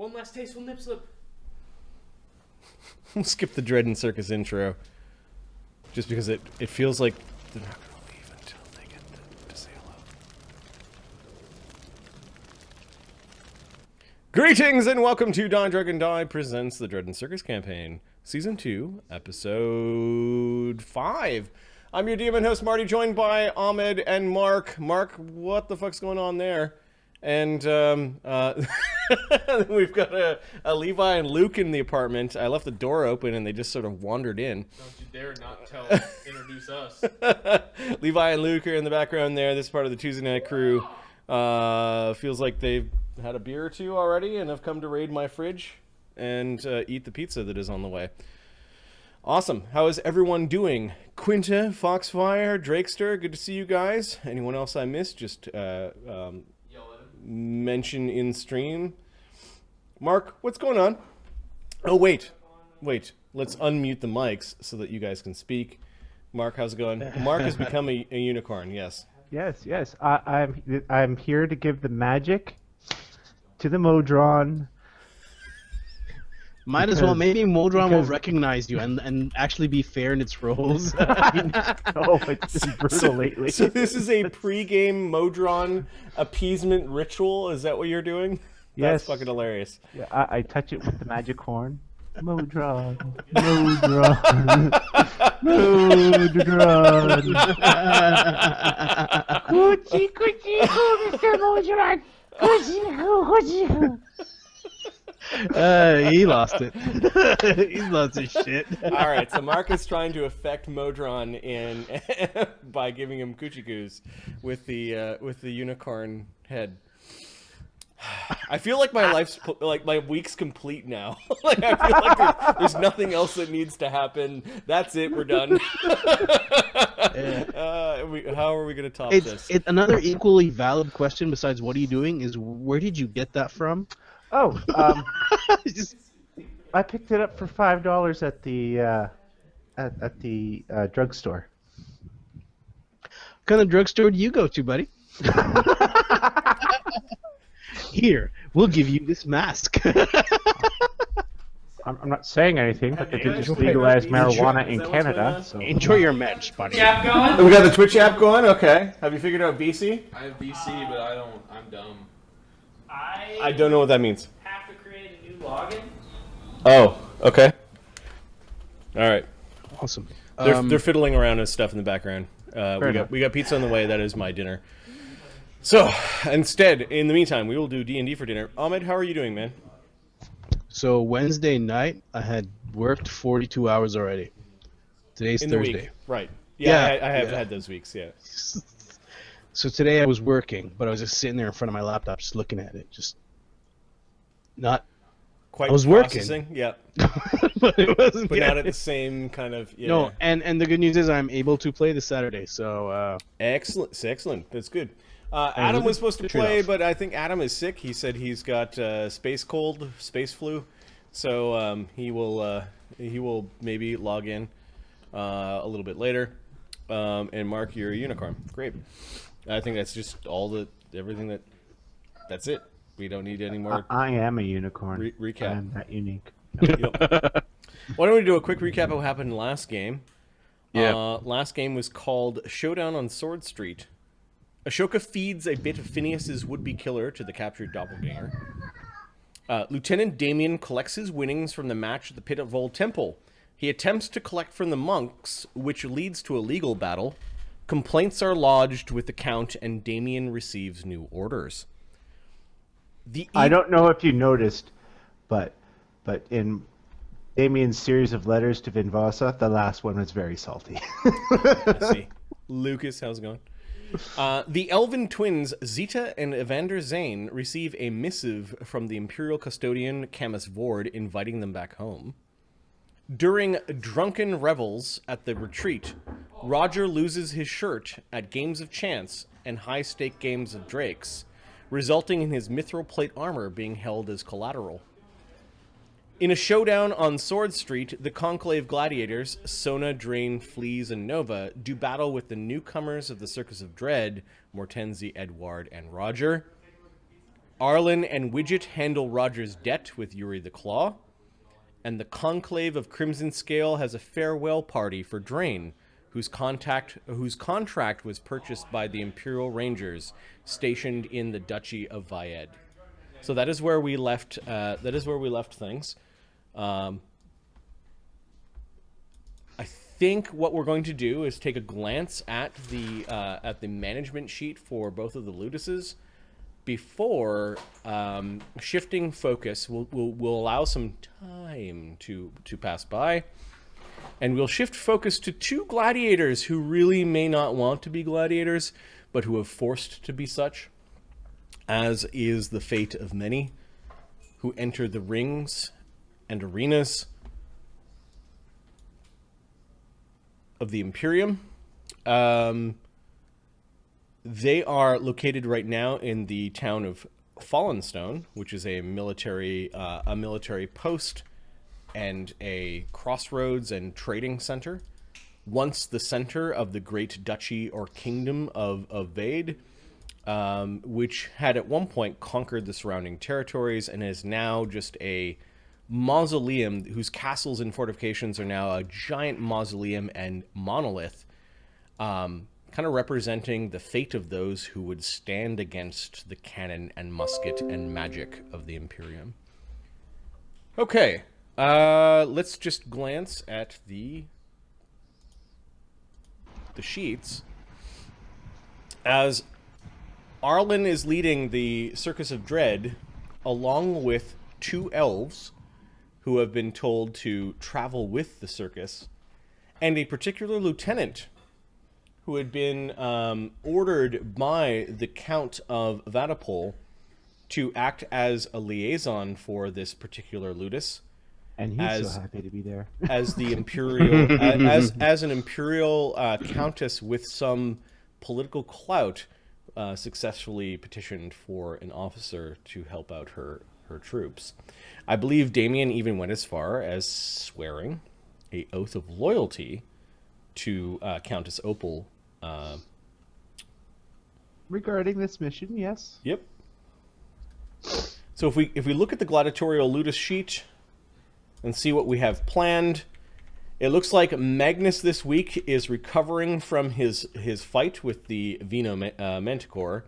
One last tasteful nip slip. We'll skip the Dread and Circus intro. Just because it feels like they're not going to leave until they get to say hello. Greetings and welcome to Die Dragon Die presents the Dread and Circus campaign. Season 2, Episode 5. I'm your DM and host Marty, joined by Ahmed and Mark. Mark, what the fuck's going on there? And we've got a Levi and Luke in the apartment. I left the door open and they just sort of wandered in. Don't you dare not introduce us. Levi and Luke are in the background there. This is part of the Tuesday night crew. Feels like they've had a beer or two already and have come to raid my fridge and eat the pizza that is on the way. Awesome. How is everyone doing? Quinta, Foxfire, Drakester, good to see you guys. Anyone else I missed? Just mention in stream. Mark, what's going on? Oh, wait. Let's unmute the mics so that you guys can speak. Mark, how's it going? Mark has become a unicorn, yes. Yes. I'm here to give the magic to the Modron. Might as well. Maybe Modron will recognize you and actually be fair in its roles. Oh, it's been brutal lately. So this is a pre-game Modron appeasement ritual? Is that what you're doing? Yes. That's fucking hilarious. Yeah, I touch it with the magic horn. Modron. Coochie, Mr. Modron. Coochie. He lost it. He lost his shit. All right, so Mark is trying to affect Modron in by giving him coochie-coos with the unicorn head. I feel like my life's like my week's complete now. Like I feel like there's nothing else that needs to happen. That's it. We're done. How are we gonna top this? Another equally valid question besides what are you doing is where did you get that from? Oh, I picked it up for $5 at the drugstore. What kind of drugstore do you go to, buddy? Here, we'll give you this mask. I'm not saying anything, but they did just legalize marijuana in Canada. So. Enjoy your match, buddy. App going? We got the Twitch app going. Okay. Have you figured out VC? I have VC, but I'm dumb. I don't know what that means. Have to create a new login. Oh, okay. All right. Awesome. They're fiddling around with stuff in the background. We got pizza on the way. That is my dinner. So instead, in the meantime, we will do D&D for dinner. Ahmed, how are you doing, man? So Wednesday night, I had worked 42 hours already. Today's in Thursday. The week. Right. Yeah, I have had those weeks, yeah. So today I was working, but I was just sitting there in front of my laptop, just looking at it, just not. Quite I was processing, working, yeah, but it wasn't. but not at the same kind of. Yeah. No, and the good news is I'm able to play this Saturday. So excellent. That's good. Adam was supposed to play, but I think Adam is sick. He said he's got space cold, space flu, so he will maybe log in a little bit later. And Mark, you're a unicorn. Great. I think that's just everything that's it. We don't need any more. I am a unicorn. Recap. I'm that unique. Why don't we do a quick recap of what happened last game? Yeah. Last game was called Showdown on Sword Street. Ashoka feeds a bit of Phineas's would-be killer to the captured doppelganger. Lieutenant Damien collects his winnings from the match at the Pit of Old Temple. He attempts to collect from the monks, which leads to a legal battle. Complaints are lodged with the Count, and Damien receives new orders. I don't know if you noticed, but in Damien's series of letters to Vinvasa, the last one was very salty. I see. Lucas, how's it going? The elven twins Zita and Evander Zane receive a missive from the Imperial Custodian Camus Vord inviting them back home. During drunken revels at the retreat, Roger loses his shirt at games of chance and high-stake games of drakes, resulting in his mithril plate armor being held as collateral. In a showdown on Sword Street, the Conclave gladiators, Sona, Drain, Fleas, and Nova, do battle with the newcomers of the Circus of Dread, Mortenzi, Edward, and Roger. Arlen and Widget handle Roger's debt with Yuri the Claw. And the Conclave of Crimson Scale has a farewell party for Drain, whose contract was purchased by the Imperial Rangers stationed in the Duchy of Vaed. So that is where we left. Things. I think what we're going to do is take a glance at the management sheet for both of the Luduses before shifting focus. We'll allow some time to pass by, and we'll shift focus to two gladiators who really may not want to be gladiators, but who have forced to be such, as is the fate of many who enter the rings and arenas of the Imperium. They are located right now in the town of Fallenstone, which is a military post and a crossroads and trading center. Once the center of the great duchy or kingdom of Vaed, which had at one point conquered the surrounding territories and is now just a mausoleum whose castles and fortifications are now a giant mausoleum and monolith, kind of representing the fate of those who would stand against the cannon and musket and magic of the Imperium. Okay, let's just glance at the sheets. As Arlen is leading the Circus of Dread, along with two elves who have been told to travel with the circus, and a particular lieutenant who had been ordered by the Count of Vaddapol to act as a liaison for this particular ludus. And he's so happy to be there. As the imperial, as an imperial countess with some political clout, successfully petitioned for an officer to help out her troops. I believe Damien even went as far as swearing a oath of loyalty to Countess Opal. Regarding this mission, yes. Yep. So if we look at the gladiatorial ludus sheet and see what we have planned, it looks like Magnus this week is recovering from his fight with the Vino Manticore.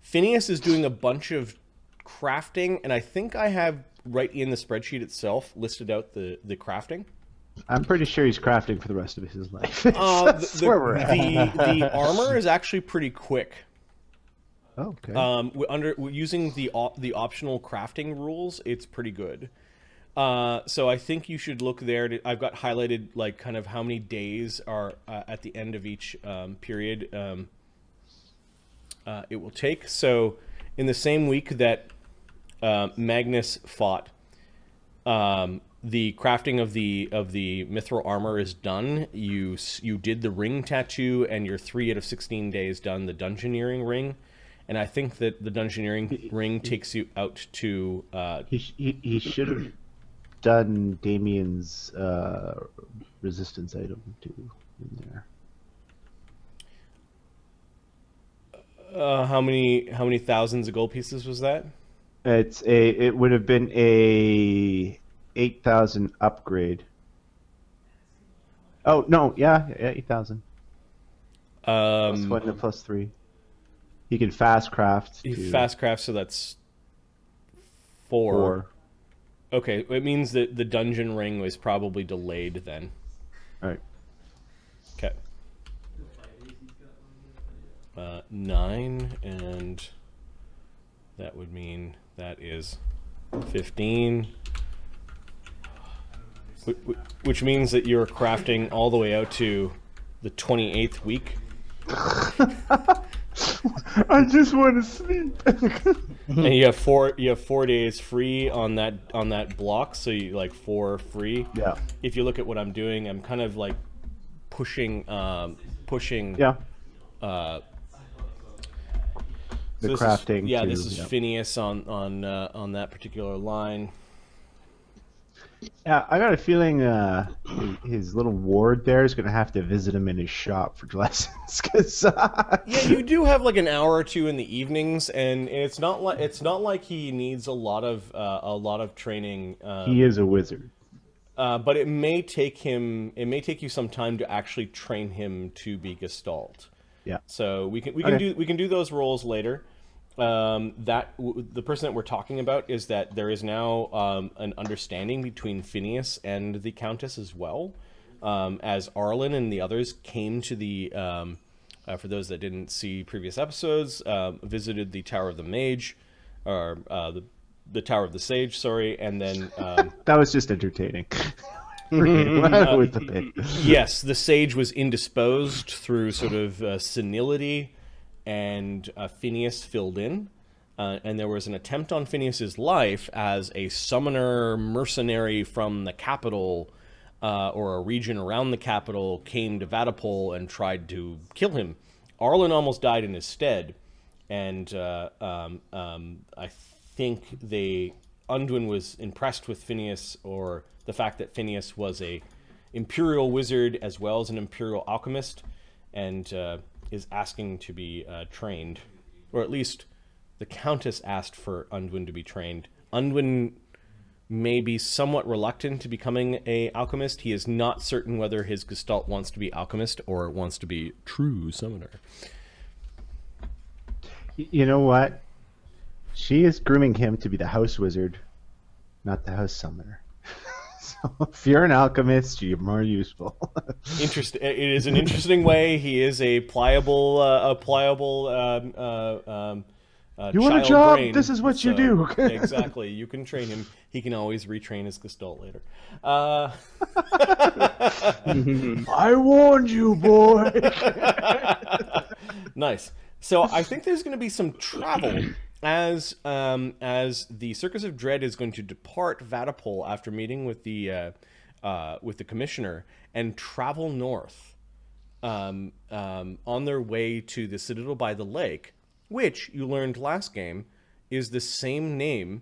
Phineas is doing a bunch of crafting, and I think I have right in the spreadsheet itself listed out the crafting. I'm pretty sure he's crafting for the rest of his life. That's where we're at. The armor is actually pretty quick. Oh, okay. Using the optional crafting rules, it's pretty good. So I think you should look there. I've got highlighted like kind of how many days are at the end of each period it will take. So in the same week that Magnus fought, the crafting of the mithril armor is done. You did the ring tattoo, and you're 3 out of 16 days done the dungeoneering ring. And I think that the dungeoneering ring takes you out to. He should have done Damien's resistance item too in there. How many thousands of gold pieces was that? It would have been a 8,000 upgrade. Oh no, yeah, 8,000. +1 and +3. He can fast craft. Fast craft, so that's 4. Okay, it means that the dungeon ring was probably delayed then. All right. Okay. 9, and that would mean that is 15. Which means that you're crafting all the way out to the 28th week. I just want to sleep. And you have 4 days free on that block, so you like 4 free. Yeah. If you look at what I'm doing, I'm kind of like pushing. Yeah. The crafting. This is Phineas on that particular line. Yeah, I got a feeling his little ward there is going to have to visit him in his shop for lessons. Cause, Yeah, you do have like an hour or two in the evenings, and it's not like he needs a lot of training. He is a wizard. But it may take you some time to actually train him to be Gestalt. Yeah. So we can Okay. do those roles later. The person that we're talking about is that there is now an understanding between Phineas and the Countess as well, as Arlen and the others came to the. For those that didn't see previous episodes, visited the Tower of the Mage, or the Tower of the Sage, sorry, and then That was just entertaining. With the pit. yes, the Sage was indisposed through sort of senility, and Phineas filled in, and there was an attempt on Phineas's life as a summoner mercenary from the capital, or a region around the capital, came to Vaddapol and tried to kill him. Arlen almost died in his stead, and I think Unwin was impressed with Phineas, or the fact that Phineas was a imperial wizard as well as an imperial alchemist, and is asking to be trained, or at least the Countess asked for Unwin to be trained. Unwin may be somewhat reluctant to becoming a alchemist. He is not certain whether his Gestalt wants to be alchemist or wants to be true summoner. You know what? She is grooming him to be the house wizard, not the house summoner. So if you're an alchemist, you're more useful. It is an interesting way. He is a pliable, You want a child job? brain, This is what you so- do. Exactly. You can train him. He can always retrain his Gestalt later. I warned you, boy. Nice. So I think there's going to be some travel as the Circus of Dread is going to depart Vaddapol after meeting with the commissioner and travel north, on their way to the Citadel by the Lake, which you learned last game is the same name,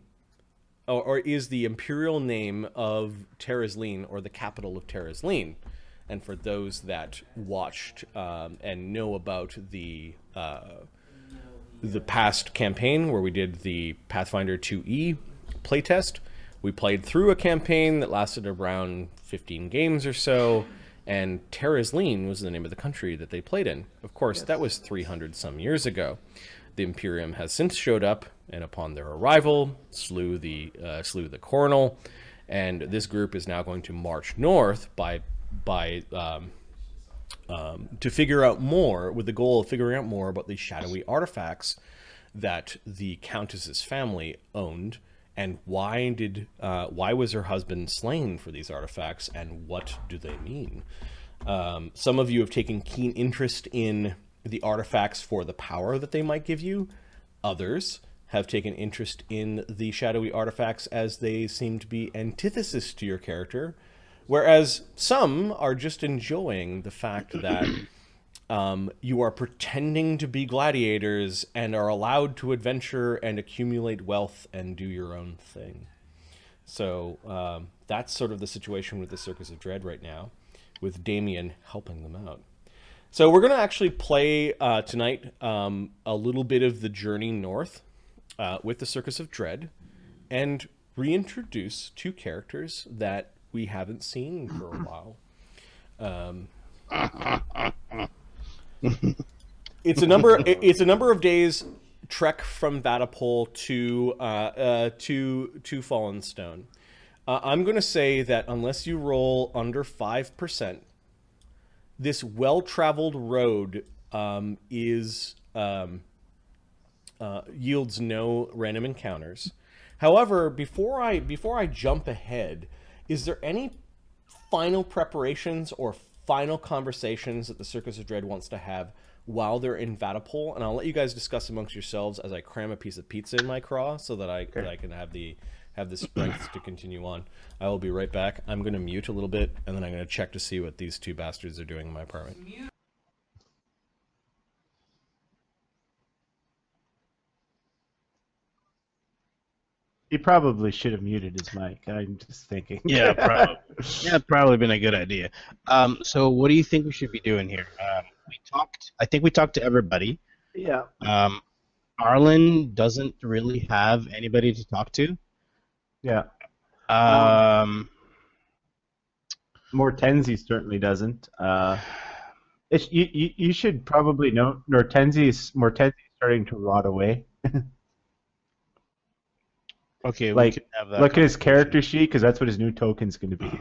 or is the imperial name of Terraslene, or the capital of Terraslene. And for those that watched and know about the past campaign where we did the Pathfinder 2E playtest, we played through a campaign that lasted around 15 games or so, and Terraslene was the name of the country that they played in. Of course, that was 300 some years ago. The Imperium has since showed up, and upon their arrival, slew the coronel, and this group is now going to march north to figure out more, with the goal of figuring out more about the shadowy artifacts that the Countess's family owned, and why was her husband slain for these artifacts, and what do they mean? Some of you have taken keen interest in the artifacts for the power that they might give you. Others have taken interest in the shadowy artifacts as they seem to be antithesis to your character, whereas some are just enjoying the fact that you are pretending to be gladiators and are allowed to adventure and accumulate wealth and do your own thing. So that's sort of the situation with the Circus of Dread right now, with Damien helping them out. So we're going to actually play tonight a little bit of the journey north with the Circus of Dread, and reintroduce two characters that we haven't seen for a while. It's a number of days trek from Vaddapol to Fallenstone. I'm going to say that unless you roll under 5%, this well-traveled road yields no random encounters. However, before I jump ahead, is there any final preparations or final conversations that the Circus of Dread wants to have while they're in Vaddapol? And I'll let you guys discuss amongst yourselves as I cram a piece of pizza in my craw so that I can have the strength to continue on. I will be right back. I'm going to mute a little bit, and then I'm going to check to see what these two bastards are doing in my apartment. He probably should have muted his mic. I'm just thinking. Yeah, probably. Yeah, probably been a good idea. So what do you think we should be doing here? I think we talked to everybody. Yeah. Arlen doesn't really have anybody to talk to. Yeah. Mortenzi certainly doesn't. You should probably know Mortenzi's starting to rot away. Okay, Like, we can have that. look at his character sheet, because that's what his new token's going to be.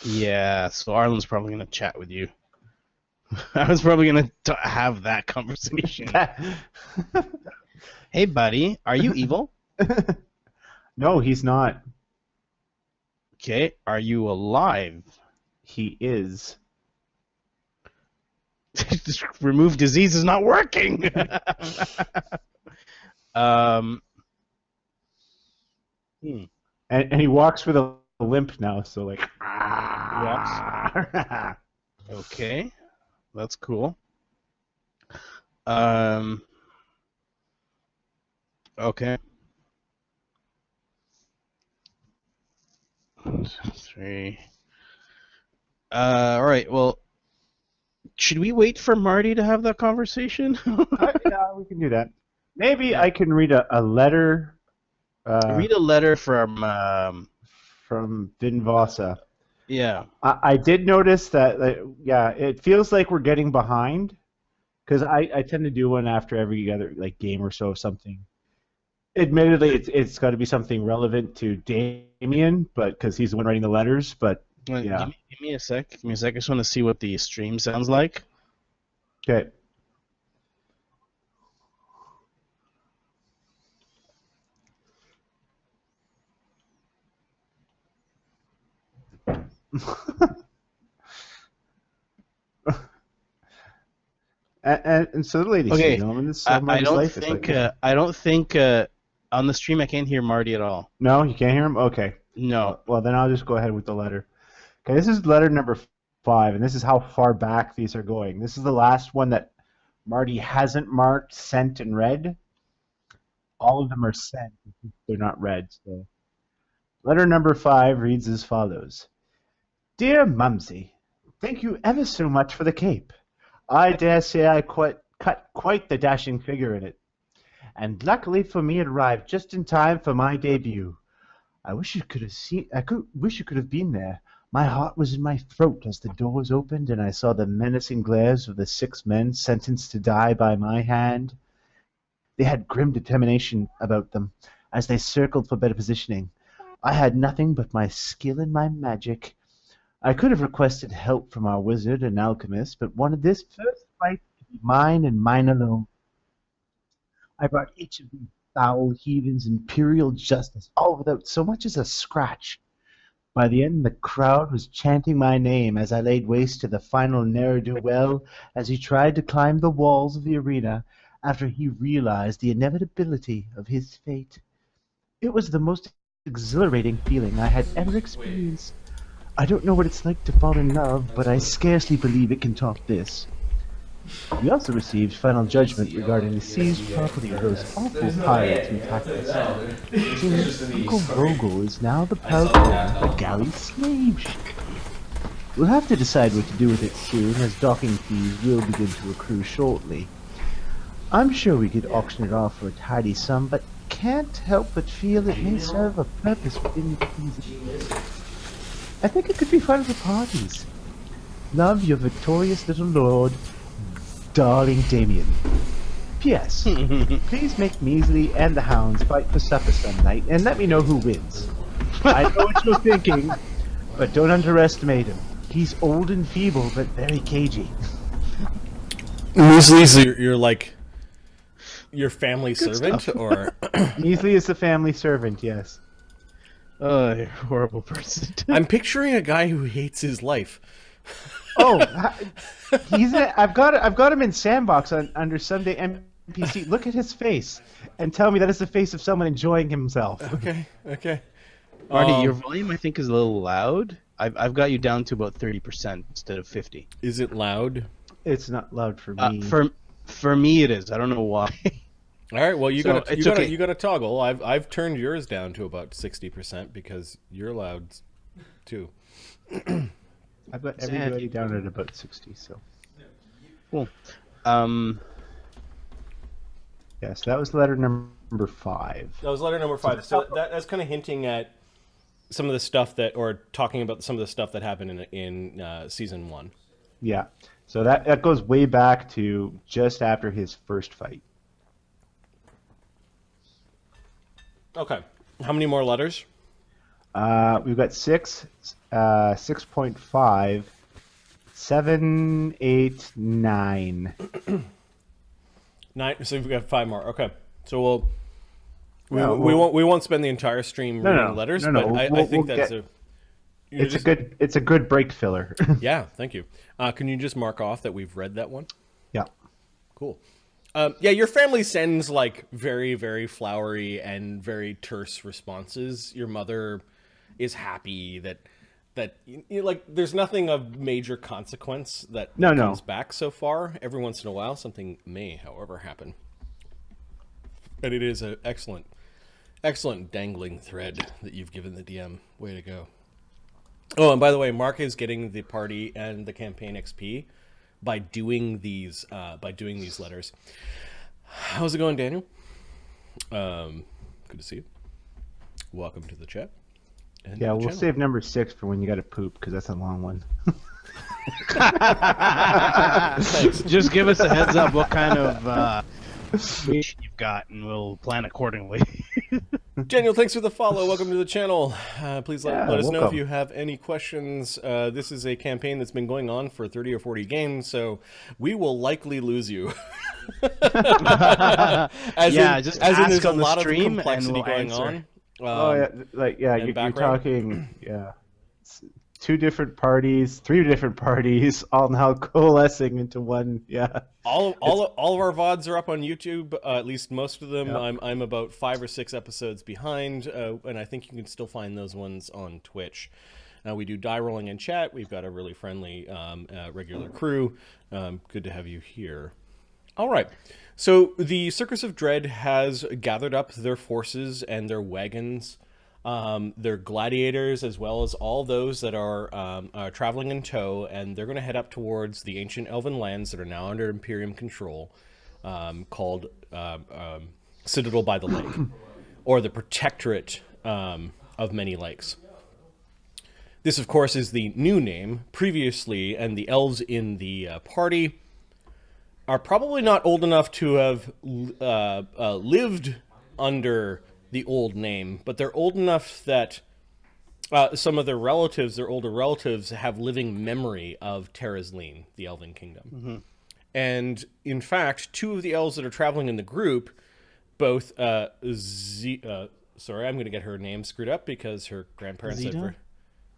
Yeah, so Arlen's probably going to chat with you. I was probably going to have that conversation. Hey, buddy, are you evil? No, he's not. Okay, are you alive? He is. Just remove disease is not working. And he walks with a limp now, so like. Okay, that's cool. Okay. 3. All right. Well, should we wait for Marty to have that conversation? Yeah, we can do that. Maybe I can read a letter. Read a letter from Vinvasa. Yeah. I did notice that. It feels like we're getting behind, because I tend to do one after every other game or so of something. Admittedly, it's got to be something relevant to Damien, but because he's the one writing the letters. But yeah. Give me a sec. Give me a sec. I just want to see what the stream sounds like. Okay. and so, ladies and gentlemen, this is Marty's life. I don't think on the stream I can't hear Marty at all. No, you can't hear him? Okay. No. Well, then I'll just go ahead with the letter. Okay, this is letter number 5, and this is how far back these are going. This is the last one that Marty hasn't marked, sent, and read. All of them are sent. They're not read. So, letter number 5 reads as follows. Dear Mumsy, thank you ever so much for the cape. I dare say I cut quite the dashing figure in it. And luckily for me, it arrived just in time for my debut. I wish you could have been there. My heart was in my throat as the doors opened and I saw the menacing glares of the 6 men sentenced to die by my hand. They had grim determination about them as they circled for better positioning. I had nothing but my skill and my magic. I could have requested help from our wizard and alchemist, but wanted this first fight to be mine and mine alone. I brought each of these foul heathens imperial justice, all without so much as a scratch. By the end, the crowd was chanting my name as I laid waste to the final ne'er-do-well as he tried to climb the walls of the arena after he realized the inevitability of his fate. It was the most exhilarating feeling I had ever experienced. I don't know what it's like to fall in love, but I scarcely believe it can top this. We also received final judgment regarding the seized property of those awful pirates who attacked us. It seems Uncle Vogel is now the proud owner of the galley slave ship. We'll have to decide what to do with it soon, as docking fees will begin to accrue shortly. I'm sure we could auction it off for a tidy sum, but can't help but feel it may serve a purpose within the season. I think it could be fun for parties. Love, your victorious little lord, darling Damien. P.S. Please make Measley and the hounds fight for supper some night, and let me know who wins. I know what you're thinking, but don't underestimate him. He's old and feeble, but very cagey. Measley's your family servant, stuff. or Measley is the family servant, yes. Oh, you're a horrible person. I'm picturing a guy who hates his life. Oh, I've got him in Sandbox under Sunday NPC. Look at his face, and tell me that is the face of someone enjoying himself. Okay. Marty, your volume I think is a little loud. I've got you down to about 30% instead of 50. Is it loud? It's not loud for me. For me it is. I don't know why. All right. Well, you So got it's okay. you got to toggle. I've turned yours down to about 60% because you're allowed to. I've got everybody down at about 60. So Cool. yeah, so that was letter number 5. That was letter number 5. So that's kind of hinting at some of the stuff that, or talking about some of the stuff that happened in season 1. Yeah. So that goes way back to just after his first fight. Okay. How many more letters? We've got 6, 6.5, 7, 8, 9. 9. So we've got 5 more. Okay. So we No, won't spend the entire stream reading letters, no, but I think we'll that's it's a good break filler. Yeah, thank you. Can you just mark off that we've read that one? Yeah. Cool. Yeah, your family sends like very, very flowery and very terse responses. Your mother is happy that like there's nothing of major consequence that comes back so far. Every once in a while, something may, however, happen, and it is an excellent dangling thread that you've given the DM. Way to go. Oh, and by the way, Mark is getting the party and the campaign XP by doing these letters. How's it going, Daniel? Good to see you. Welcome to the chat. And Yeah, the we'll channel. save number 6 for when you got to poop because that's a long one. Just give us a heads up what kind of mission you've got, and we'll plan accordingly. Daniel, thanks for the follow. Welcome to the channel. Please let us know if welcome. you have any questions. This is a campaign that's been going on for 30 or 40 games, so we will likely lose you. Just ask there's on a the lot stream of and complexity we'll going answer. on. You're background. talking 2 different parties, 3 different parties, all now coalescing into one. Yeah. All of our VODs are up on YouTube, at least most of them. Yep. I'm about 5 or 6 episodes behind, and I think you can still find those ones on Twitch. We do die rolling in chat. We've got a really friendly regular crew. Good to have you here. All right. So the Circus of Dread has gathered up their forces and their wagons, their gladiators, as well as all those that are traveling in tow, and they're going to head up towards the ancient elven lands that are now under Imperium control, called Citadel by the Lake, or the Protectorate of Many Lakes. This, of course, is the new name. Previously, and the elves in the party are probably not old enough to have lived under the old name, but they're old enough that some of their older relatives, have living memory of Terrazleen, the Elven Kingdom. Mm-hmm. And in fact, 2 of the elves that are traveling in the group, both sorry, I'm going to get her name screwed up because her grandparents Zeta?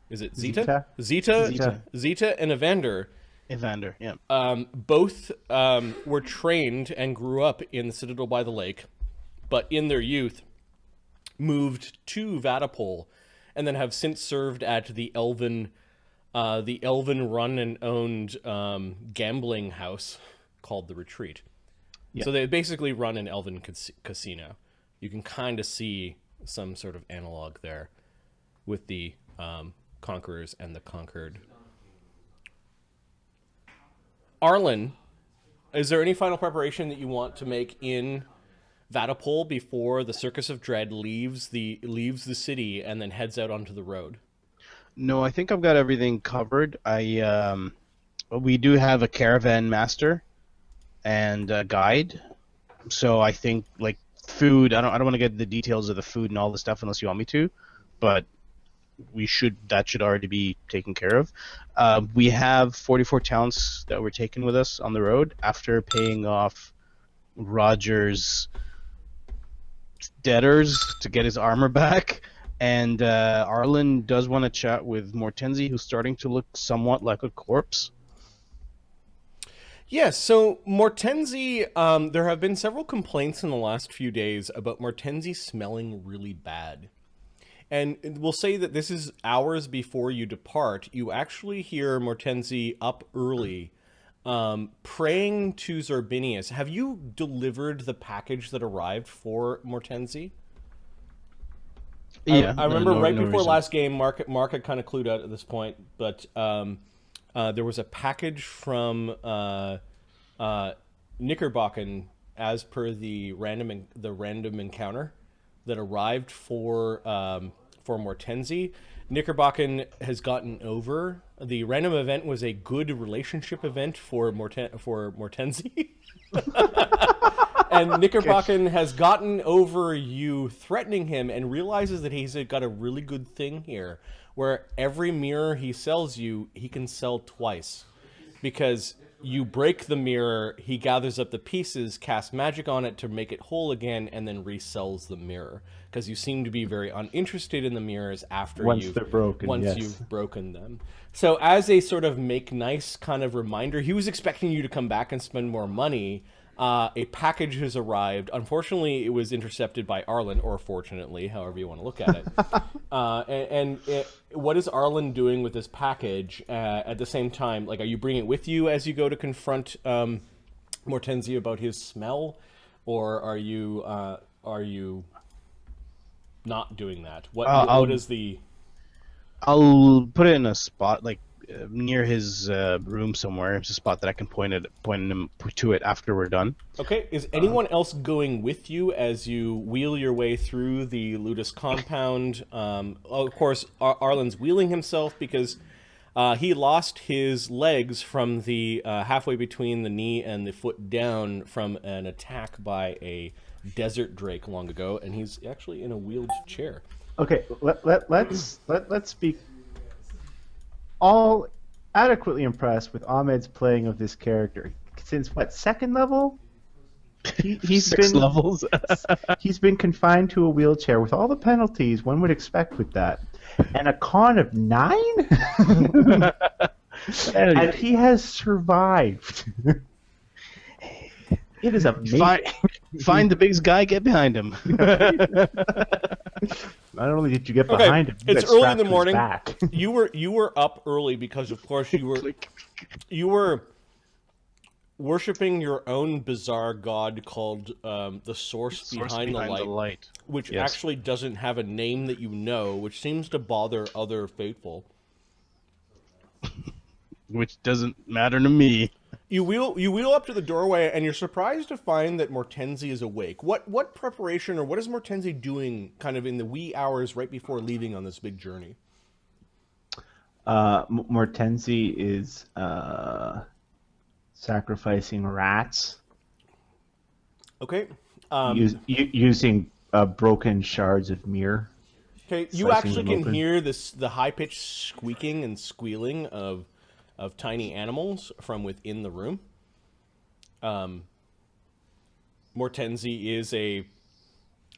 Is it Zeta? Zeta and Evander. Evander, yeah. Both were trained and grew up in the Citadel by the Lake, but in their youth moved to Vaddapol, and then have since served at the Elven run and owned gambling house called the Retreat. Yeah. So they basically run an Elven casino. You can kind of see some sort of analog there with the conquerors and the conquered. Arlen, is there any final preparation that you want to make in Vaddapol before the Circus of Dread leaves the city and then heads out onto the road? No, I think I've got everything covered. We do have a caravan master and a guide, so I think like food. I don't want to get the details of the food and all the stuff unless you want me to, but that should already be taken care of. We have 44 talents that were taken with us on the road after paying off Roger's debtors to get his armor back, and Arlen does want to chat with Mortenzi, who's starting to look somewhat like a corpse. Yes, so Mortenzi, there have been several complaints in the last few days about Mortenzi smelling really bad. And we'll say that this is hours before you depart. You actually hear Mortenzi up early, praying to Zorbinius. Have you delivered the package that arrived for Mortenzi? Yeah, I remember right before reason. last game, Mark had kind of clued out at this point, but there was a package from Knickerbocken as per the random encounter that arrived for Mortenzi. Knickerbocken has gotten over. The random event was a good relationship event for Mortenzi. And Knickerbocken has gotten over you threatening him and realizes that he's got a really good thing here, where every mirror he sells you, he can sell twice. Because you break the mirror, he gathers up the pieces, casts magic on it to make it whole again, and then resells the mirror. Because you seem to be very uninterested in the mirrors after they're broken, yes. you've broken them. So as a sort of make nice kind of reminder, he was expecting you to come back and spend more money. A package has arrived. Unfortunately, it was intercepted by Arlen, or fortunately, however you want to look at it. What is Arlen doing with this package at the same time? Like, are you bringing it with you as you go to confront Mortenzi about his smell, or are you not doing that? What is the? I'll put it in a spot like near his room somewhere. It's a spot that I can point him to it after we're done. Okay. Is anyone else going with you as you wheel your way through the Ludus compound? Of course, Arlen's wheeling himself because he lost his legs from the halfway between the knee and the foot down from an attack by a desert drake long ago, and he's actually in a wheeled chair. Okay, let's speak. All adequately impressed with Ahmed's playing of this character. Since what, second level? He's 6 been levels. He's been confined to a wheelchair with all the penalties one would expect with that, and a con of 9. And he has survived. It is amazing. Find the biggest guy, get behind him. Not only did you get behind him, you it's got early in strapped the to his morning. back. You were up early because, of course, you were worshiping your own bizarre god called the Source Behind the Light, which actually doesn't have a name that you know, which seems to bother other faithful. Which doesn't matter to me. You wheel up to the doorway, and you're surprised to find that Mortenzi is awake. What preparation, or what is Mortenzi doing kind of in the wee hours right before leaving on this big journey? Mortenzi is sacrificing rats. Okay. Using broken shards of mirror. Okay, you actually can hear the high-pitched squeaking and squealing of tiny animals from within the room. Mortenzi is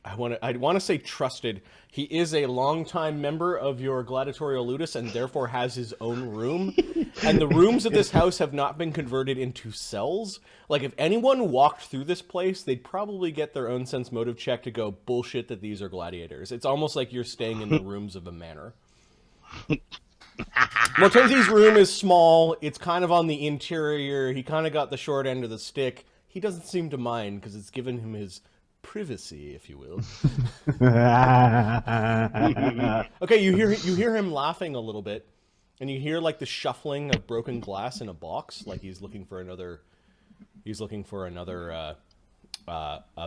I want to say trusted. He is a longtime member of your gladiatorial ludus and therefore has his own room. And the rooms of this house have not been converted into cells. Like, if anyone walked through this place, they'd probably get their own sense motive check to go, bullshit that these are gladiators. It's almost like you're staying in the rooms of a manor. Mortenzi's room is small. It's kind of on the interior. He kind of got the short end of the stick. He doesn't seem to mind because it's given him his privacy, if you will. Okay, you hear him laughing a little bit, and you hear like the shuffling of broken glass in a box, like he's looking for another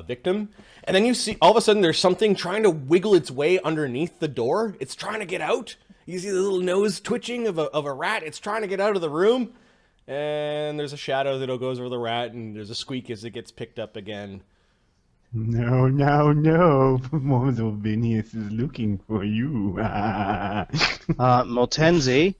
victim. And then you see all of a sudden there's something trying to wiggle its way underneath the door. It's trying to get out. You see the little nose twitching of a rat. It's trying to get out of the room. And there's a shadow that goes over the rat, and there's a squeak as it gets picked up again. No. Vinius is looking for you. Mortenzi.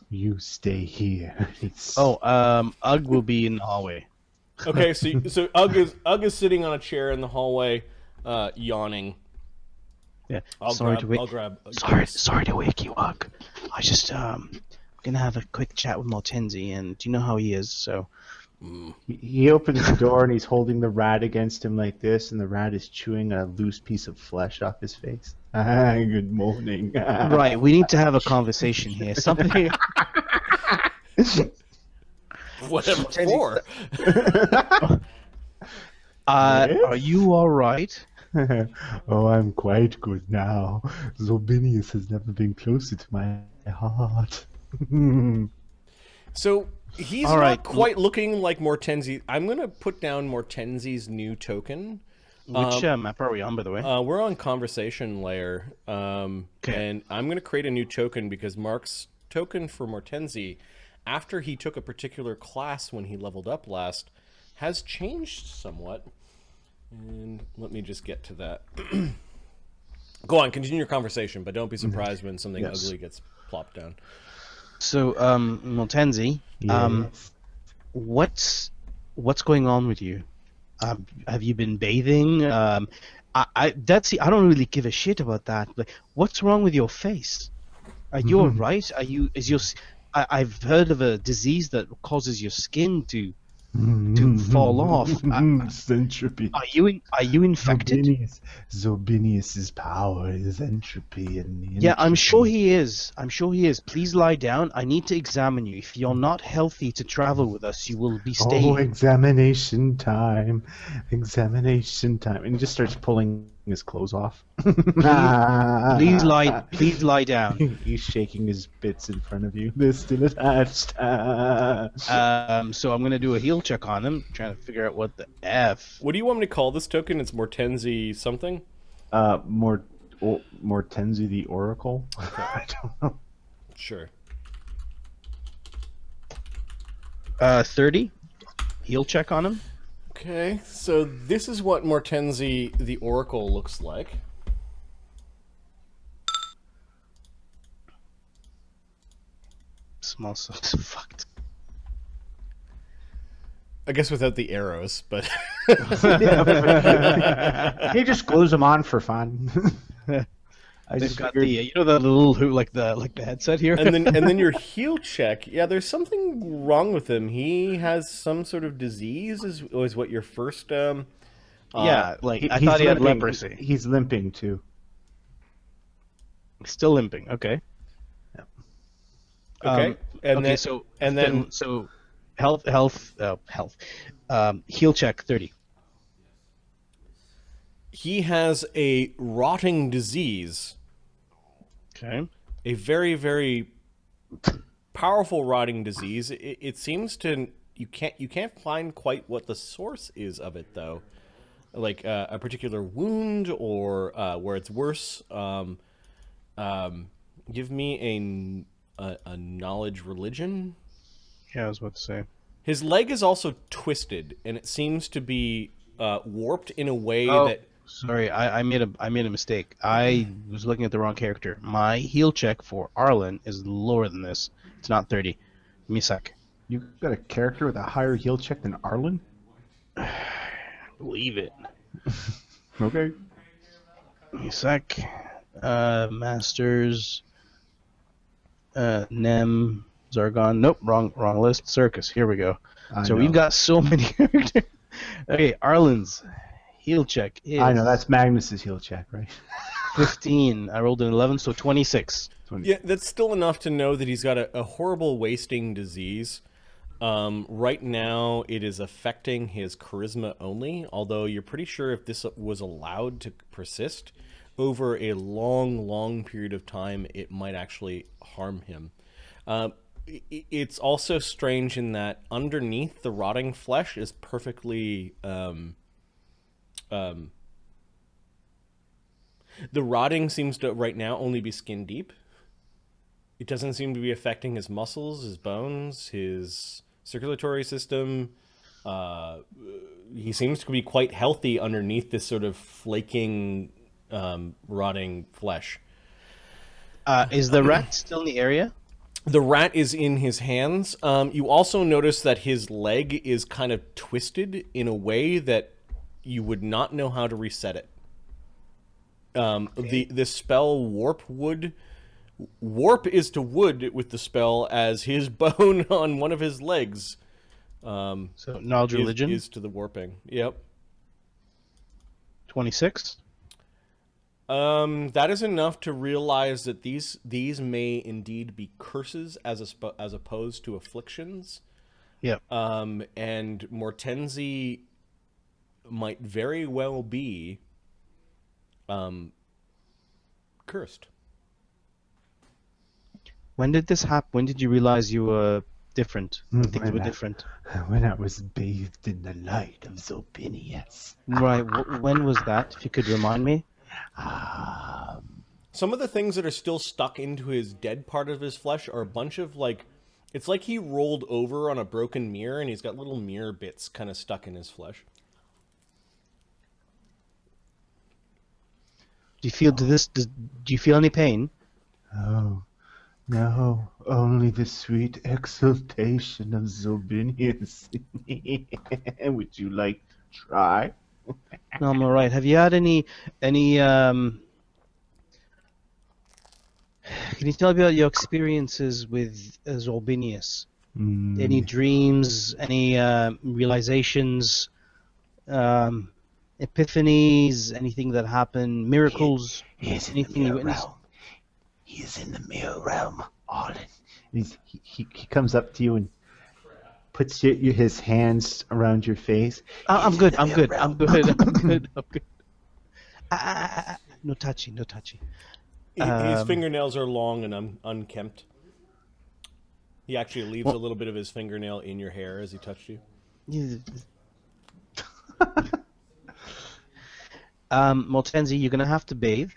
You stay here. Ugg will be in the hallway. Okay, so Ugg is sitting on a chair in the hallway, yawning. Yeah. Sorry to wake you, Ugg. I just gonna have a quick chat with Mortenzi, and do you know how he is? So he opens the door and he's holding the rat against him like this, and the rat is chewing a loose piece of flesh off his face. Good morning. Right, we need to have a conversation here. Something. Whatever for. Are you all right? Oh, I'm quite good now. Zobinius has never been closer to my heart. So he's All not right. quite looking like Mortenzi. I'm gonna put down Mortenzi's new token. Which map are we on, by the way? We're on conversation layer, and I'm gonna create a new token because Mark's token for Mortenzi, after he took a particular class when he leveled up last, has changed somewhat. And let me just get to that. Go on, continue your conversation, but don't be surprised when something ugly gets plopped down. So, Mortenzi, Yes. what's going on with you? Have you been bathing? I don't really give a shit about that. But what's wrong with your face? Are you all right? I've heard of a disease that causes your skin to fall off. Entropy. Are you infected? Zobinius's power is entropy and the Yeah, I'm sure he is. Please lie down. I need to examine you. If you're not healthy to travel with us, you will be staying. Oh, examination time. Examination time. And he just starts pulling his clothes off. Please lie down. He's shaking his bits in front of you. They're still attached. So I'm gonna do a heal check on him, trying to figure out what the F. What do you want me to call this token? It's Mortenzi something? Mortenzi the Oracle? I don't know. Sure. 30. Heal check on him. Okay, so this is what Mortenzi the Oracle looks like. Smells so fucked. I guess without the arrows, but He just glues them on for fun. I They've just got figured- the little hoop like the headset here. and then your heal check. Yeah, there's something wrong with him. He has some sort of disease. Is what your first yeah, like I he's thought he had limping. leprosy. He's limping too. Still limping. Okay. Okay, and okay. then So and then so health. Heal check 30. he has a rotting disease. Okay. A very, very powerful rotting disease. It seems to you can't find quite what the source is of it though, like a particular wound or where it's worse. Give me a knowledge religion. Yeah, I was about to say. His leg is also twisted, and it seems to be warped in a way Oh. that. Sorry, I made a mistake. I was looking at the wrong character. My heal check for Arlen is lower than this. It's not 30. Give me a sec. You've got a character with a higher heal check than Arlen? Believe it. Okay. Give me a sec. Masters. Nem. Zargon. Nope, wrong list. Circus. Here we go. So we've got so many characters. Okay, Arlen's heal check is... I know, that's Magnus's heal check, right? 15. I rolled an 11, so 26. Yeah, that's still enough to know that he's got a horrible wasting disease. Right now, it is affecting his charisma only, although you're pretty sure if this was allowed to persist over a long, long period of time, it might actually harm him. It's also strange in that underneath the rotting flesh is perfectly... the rotting seems to right now only be skin deep. It doesn't seem to be affecting his muscles, his bones, his circulatory system. He seems to be quite healthy underneath this sort of flaking, rotting flesh. Is the rat still in the area? The rat is in his hands. You also notice that his leg is kind of twisted in a way that you would not know how to reset it. The spell warp is to wood with the spell as his bone on one of his legs. So knowledge religion is to the warping. Yep. 26. That is enough to realize that these may indeed be curses as opposed to afflictions. Yep. And Mortenzi might very well be cursed. When did this happen? When did you realize you were different? Things were different. When I was bathed in the light of Zobinius. Right. When was that? If you could remind me. Some of the things that are still stuck into his dead part of his flesh are a bunch of it's like he rolled over on a broken mirror and he's got little mirror bits kind of stuck in his flesh. Do you feel any pain? Oh, no, only the sweet exultation of Zobinius. Would you like to try? No, I'm all right. Have you had any can you tell me about your experiences with Zorbinius? Any dreams, any realizations, epiphanies, anything that happened, miracles, He is in anything the you mirror witnessed? realm. He is in the mirror realm, Arlen. He comes up to you and puts his hands around your face. I'm He's good. in the I'm mirror good. realm. I'm good. I'm good. I'm good. No touchy. No touchy. His fingernails are long and unkempt. He actually leaves a little bit of his fingernail in your hair as he touched you. Mortenzi, you're gonna have to bathe.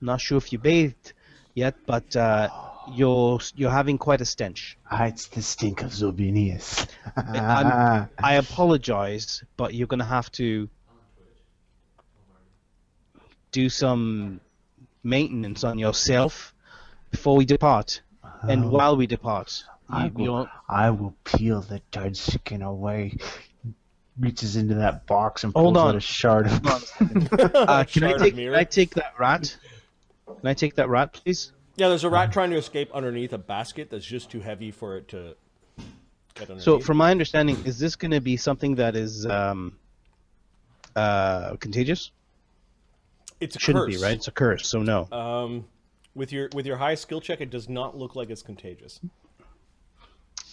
I'm not sure if you bathed yet, but you're having quite a stench. It's the stink of Zobinius. I apologize, but you're gonna have to do some maintenance on yourself before we depart, and while we depart. I will peel the dead skin away. Reaches into that box and pulls out a shard of. Can I take that rat? Can I take that rat, please? Yeah, there's a rat trying to escape underneath a basket that's just too heavy for it to get underneath. So, from my understanding, is this going to be something that is contagious? It's a Shouldn't curse. be, right? It's a curse, so no. With your high skill check, it does not look like it's contagious.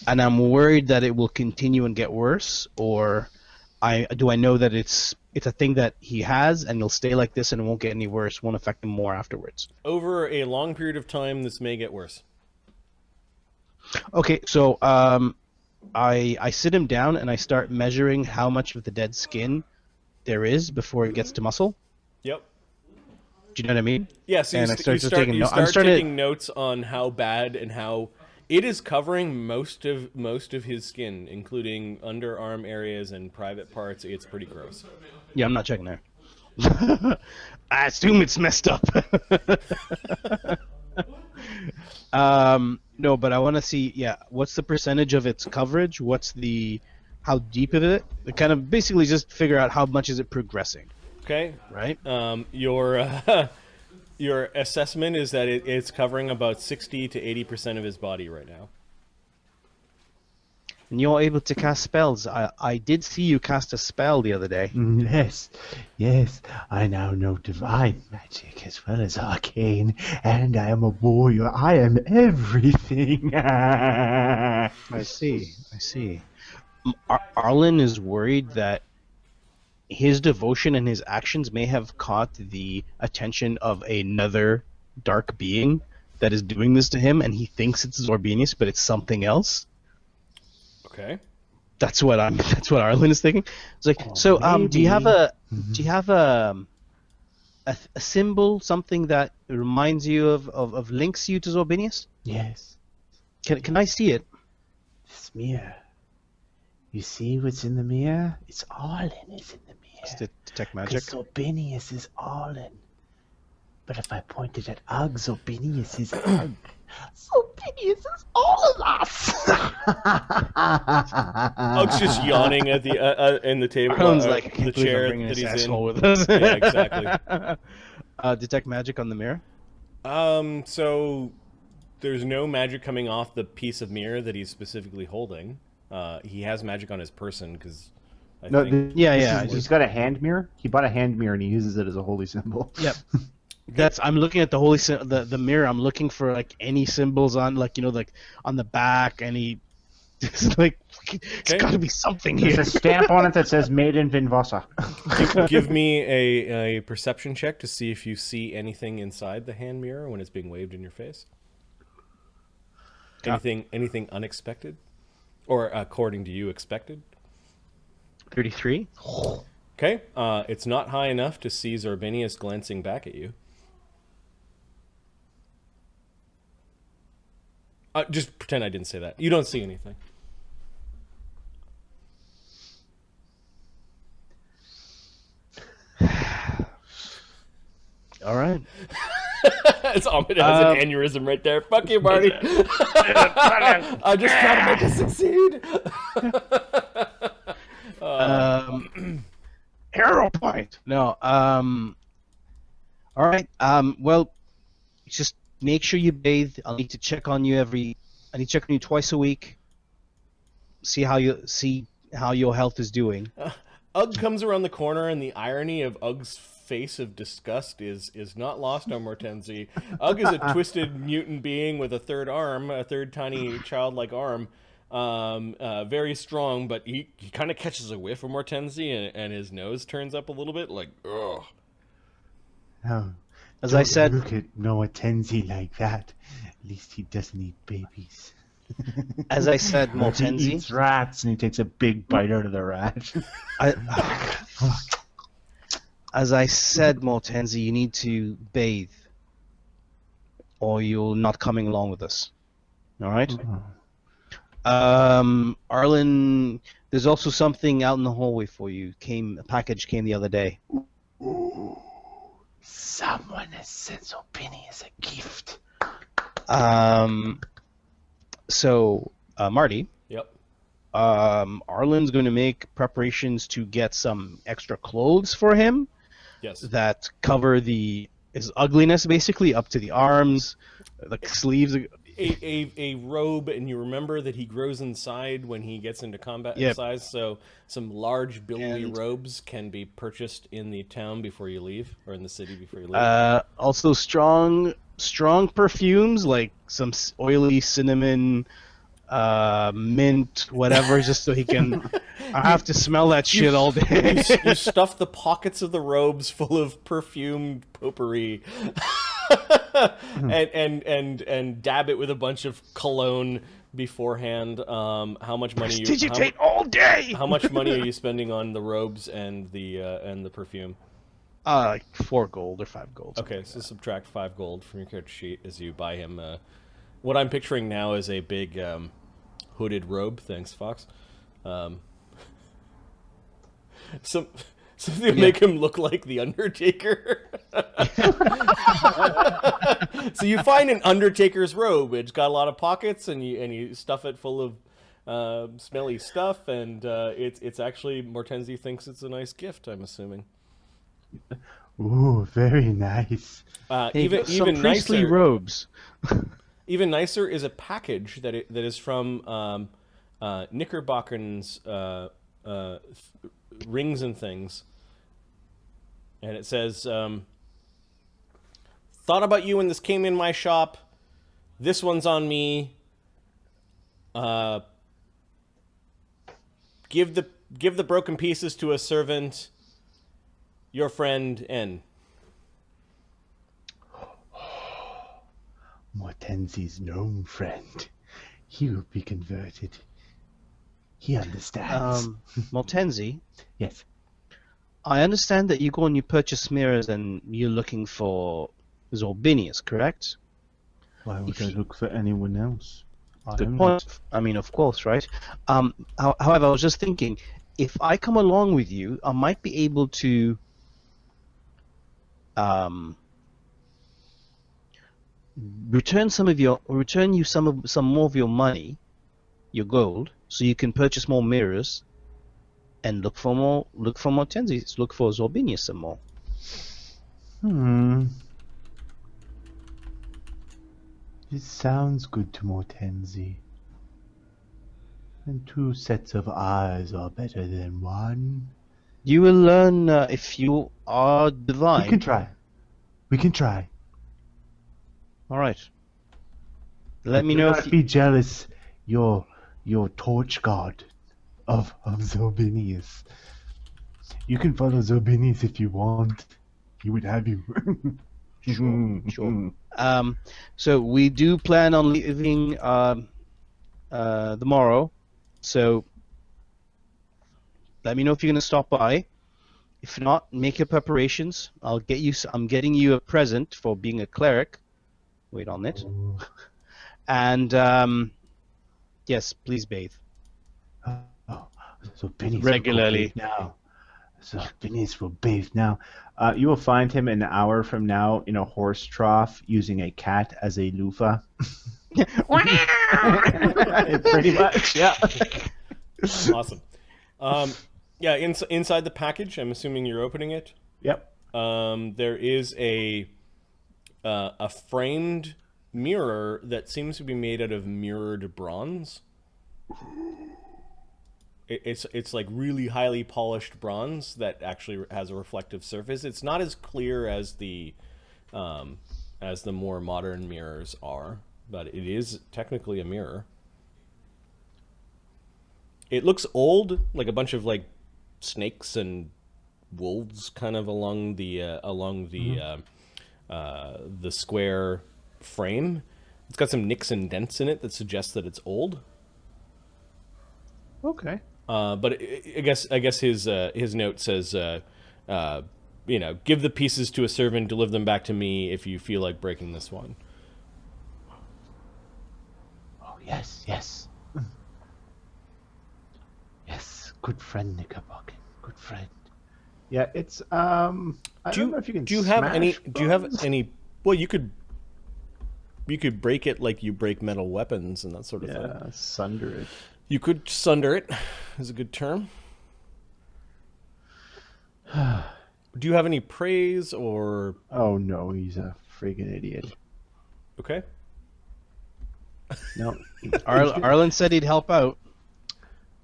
And I'm worried that it will continue and get worse, or do I know that it's a thing that he has and it'll stay like this and it won't get any worse, won't affect him more afterwards? Over a long period of time, this may get worse. Okay, so I sit him down and I start measuring how much of the dead skin there is before it gets to muscle. Yep. Do you know what I mean? Yeah, so And you I start start taking taking notes on how bad and how it is covering most of his skin, including underarm areas and private parts. It's pretty gross. Yeah, I'm not checking there. I assume it's messed up. No, but I want to see. Yeah, what's the percentage of its coverage? How deep is it? Kind of basically just figure out how much is it progressing. Okay. Right. Your assessment is that it's covering about 60 to 80% of his body right now. And you're able to cast spells. I did see you cast a spell the other day. Yes. I now know divine magic as well as arcane, and I am a warrior. I am everything. I see. Arlen is worried that his devotion and his actions may have caught the attention of another dark being that is doing this to him, and he thinks it's Zorbinius, but it's something else. Okay. That's what Arlen is thinking. It's like, do you have a symbol, something that reminds you of links you to Zorbinius? Yes. Can I see it? This mirror. You see what's in the mirror? It's Arlen is in the mirror. It's detect magic. Zobinius is Arlen. But if I pointed at Ugg, Zobinius is Ugg. Zobinius is all of us. Ugg's just yawning at the in the table. Arlen's like, I the can't believe I'm chair bringing that this he's asshole in. with us. Yeah, exactly. Detect magic on the mirror. So there's no magic coming off the piece of mirror that he's specifically holding. He has magic on his person because. He's got a hand mirror. He bought a hand mirror and he uses it as a holy symbol. Yep. I'm looking at the the mirror. I'm looking for like any symbols on like like on the back. Any it's like it's Okay. got to be something There's here. a stamp on it that says "Made in Vinvossa." Give me a perception check to see if you see anything inside the hand mirror when it's being waved in your face. Anything unexpected, or according to you expected? 33. Okay, it's not high enough to see Zorbinius glancing back at you. Just pretend I didn't say that. You don't see anything. All right. It's Ahmed has an aneurysm right there. Fuck you, Marty. I just trying to make it succeed. Hero point. No. All right. Well, just make sure you bathe. I'll need to check on you I need to check on you twice a week. See how your health is doing. Ugg comes around the corner, and the irony of Ugg's face of disgust is not lost on Mortenzi. Ugg is a twisted mutant being with a third arm, a third tiny childlike arm. Very strong, but he kind of catches a whiff of Mortenzi, and his nose turns up a little bit, like, ugh. Oh, As I said, look at Noah Tenzi like that. At least he doesn't eat babies. as I said, He Mortenzi. eats rats, and he takes a big bite out of the rat. As I said, Mortenzi, you need to bathe, or you're not coming along with us. All right. Arlen, there's also something out in the hallway for you. A package came the other day. Ooh, someone has sent Zobini as a gift. So, Marty. Yep. Arlen's going to make preparations to get some extra clothes for him. Yes. That cover his ugliness, basically, up to the arms, the sleeves. A robe, and you remember that he grows inside when he gets into combat size, so some large billowy robes can be purchased in the town before you leave, or in the city before you leave. Also strong perfumes, like some oily cinnamon, mint, whatever, just so he can... I have to smell that shit all day. You stuff the pockets of the robes full of perfumed potpourri. and dab it with a bunch of cologne beforehand. How much money all day. How much money are you spending on the robes and the perfume? Like 4 gold or 5 gold. Okay, so subtract 5 gold from your character sheet as you buy him. What I'm picturing now is a big hooded robe. Thanks, Fox. Something to make him look like the Undertaker. So you find an Undertaker's robe. It's got a lot of pockets, and you stuff it full of smelly stuff, and it's actually, Mortenzi thinks it's a nice gift, I'm assuming. Ooh, very nice. Even even priestly nicer robes. Even nicer is a package that is from Knickerbocker's Rings and Things, and it says, "Thought about you when this came in my shop. This one's on me. Give the broken pieces to a servant. Your friend N." Mortenzi's known friend. He will be converted. He understands. Mortenzi, Yes. I understand that you go and you purchase mirrors and you're looking for Zorbinius, correct? Why would I look for anyone else? Good point. I mean, of course, right? However, I was just thinking, if I come along with you, I might be able to return you some more of your money, your gold, so you can purchase more mirrors and look for Mortenzi, look for Zorbinius some more. It sounds good to Mortenzi. And 2 sets of eyes are better than 1. You will learn if you are We can divine. try. We can try. All right. Let me know Do if not be jealous, your torch god of Zobinius. You can follow Zobinius if you want. He would have you. Sure. So we do plan on leaving tomorrow. So let me know if you're gonna stop by. If not, make your preparations. I'm getting you a present for being a cleric. Wait on it. And yes, please bathe Oh, so Phineas regularly. will bathe now. So Phineas will bathe now. You will find him an hour from now in a horse trough using a cat as a loofah. Pretty much, yeah. Awesome. Yeah, inside the package, I'm assuming you're opening it. Yep. There is a framed mirror that seems to be made out of mirrored bronze. It's like really highly polished bronze that actually has a reflective surface. It's not as clear as the more modern mirrors are, but it is technically a mirror. It looks old, like a bunch of like snakes and wolves kind of along the square frame. It's got some nicks and dents in it that suggest that it's old. Okay. But I guess his note says, give the pieces to a servant, deliver them back to me if you feel like breaking this one. Oh yes, yes. Yes, good friend Knickerbocker. Good friend. Yeah, it's I don't know if you can. Do you have any? smash Do you have bronze. any? Well, you could break it like you break metal weapons and that sort of thing. Yeah, sunder it. You could sunder it, is a good term. Do you have any praise or? Oh no, he's a friggin' idiot. Okay. No. Arlen said he'd help out.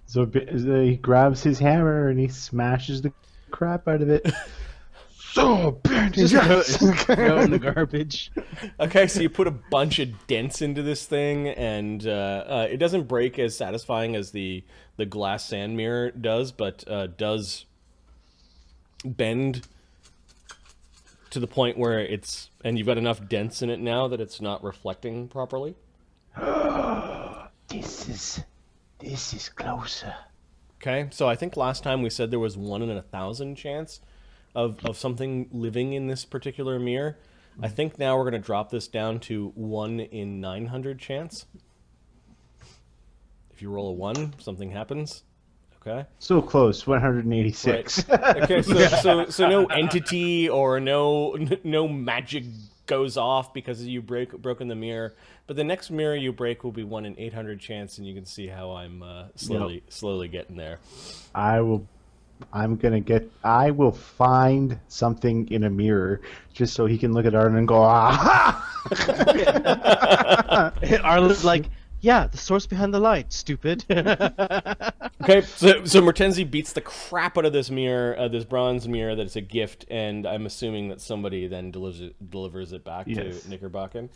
So he grabs his hammer and he smashes the crap out of it. So Just throw it in the garbage. Okay, so you put a bunch of dents into this thing, and it doesn't break as satisfying as the glass sand mirror does, but does bend to the point where and you've got enough dents in it now that it's not reflecting properly. This is closer. Okay, so I think last time we said there was 1 in 1,000 chance of something living in this particular mirror. I think now we're going to drop this down to 1 in 900 chance. If you roll a 1, something happens. Okay. So close, 186. Right. Okay, so no entity or no magic goes off because you've broken the mirror. But the next mirror you break will be 1 in 800 chance, and you can see how I'm slowly getting there. I will find something in a mirror just so he can look at Arlen and go, aha! Arlen's like, yeah, the source behind the light, stupid. Okay, so Mertenzi beats the crap out of this mirror, this bronze mirror that is a gift, and I'm assuming that somebody then delivers it back to Knickerbocker.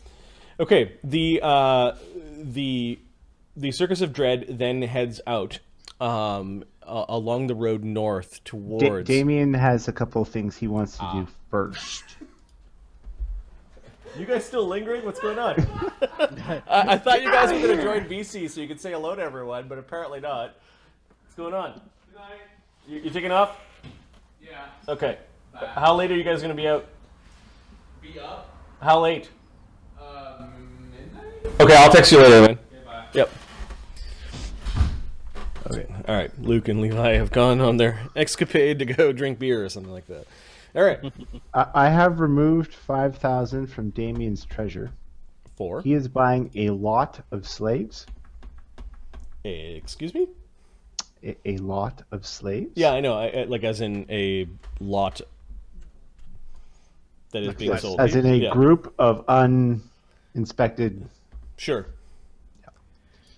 Okay, the Circus of Dread then heads out along the road north towards... Damien has a couple of things he wants to do first. You guys still lingering? What's going on? I thought you guys were going to join VC so you could say hello to everyone, but apparently not. What's going on? Good night. You taking off? Yeah. Okay. Bye. How late are you guys going to be out? Be up. How late? Midnight? Okay, I'll text you later, man. Okay, bye. Yep. Okay. All right. Luke and Levi have gone on their escapade to go drink beer or something like that. All right. I have removed 5,000 from Damien's treasure. 4. He is buying a lot of slaves. Excuse me? A lot of slaves? Yeah, I know. Like as in a lot that is being sold. As in a Yeah. group of uninspected... Sure.